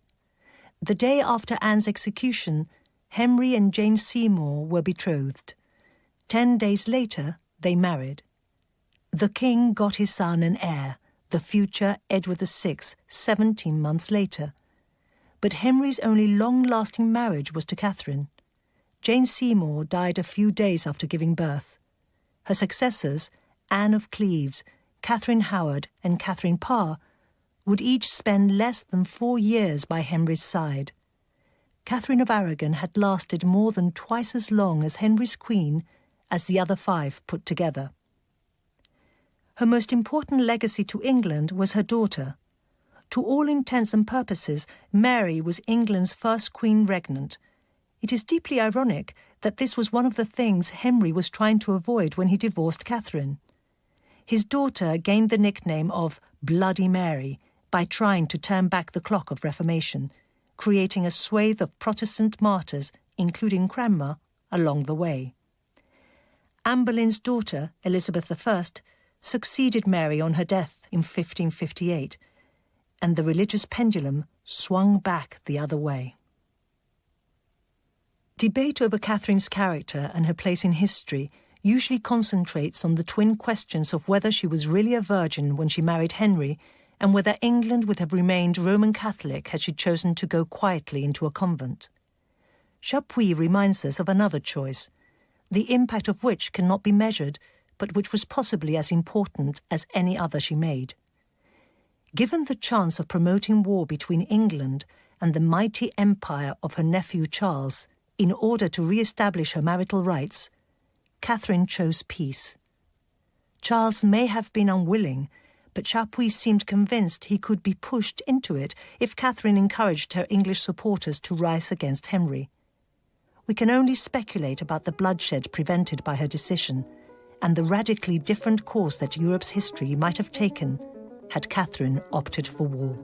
The day after Anne's execution, Henry and Jane Seymour were betrothed. 10 days later, they married. The king got his son an heir, the future Edward VI, 17 months later. But Henry's only long-lasting marriage was to Catherine. Jane Seymour died a few days after giving birth. Her successors, Anne of Cleves, Catherine Howard and Catherine Parr, would each spend less than 4 years by Henry's side. Catherine of Aragon had lasted more than twice as long as Henry's queen as the other 5 put together. Her most important legacy to England was her daughter. To all intents and purposes, Mary was England's first queen regnant. It is deeply ironic that this was one of the things Henry was trying to avoid when he divorced Catherine. His daughter gained the nickname of Bloody Mary by trying to turn back the clock of Reformation, creating a swathe of Protestant martyrs, including Cranmer, along the way. Anne Boleyn's daughter, Elizabeth I, succeeded Mary on her death in 1558, and the religious pendulum swung back the other way. Debate over Catherine's character and her place in history usually concentrates on the twin questions of whether she was really a virgin when she married Henry and whether England would have remained Roman Catholic had she chosen to go quietly into a convent. Chapuis reminds us of another choice, the impact of which cannot be measured, but which was possibly as important as any other she made. Given the chance of promoting war between England and the mighty empire of her nephew Charles in order to re-establish her marital rights, Catherine chose peace. Charles may have been unwilling, but Chapuis seemed convinced he could be pushed into it if Catherine encouraged her English supporters to rise against Henry. We can only speculate about the bloodshed prevented by her decision and the radically different course that Europe's history might have taken had Catherine opted for war.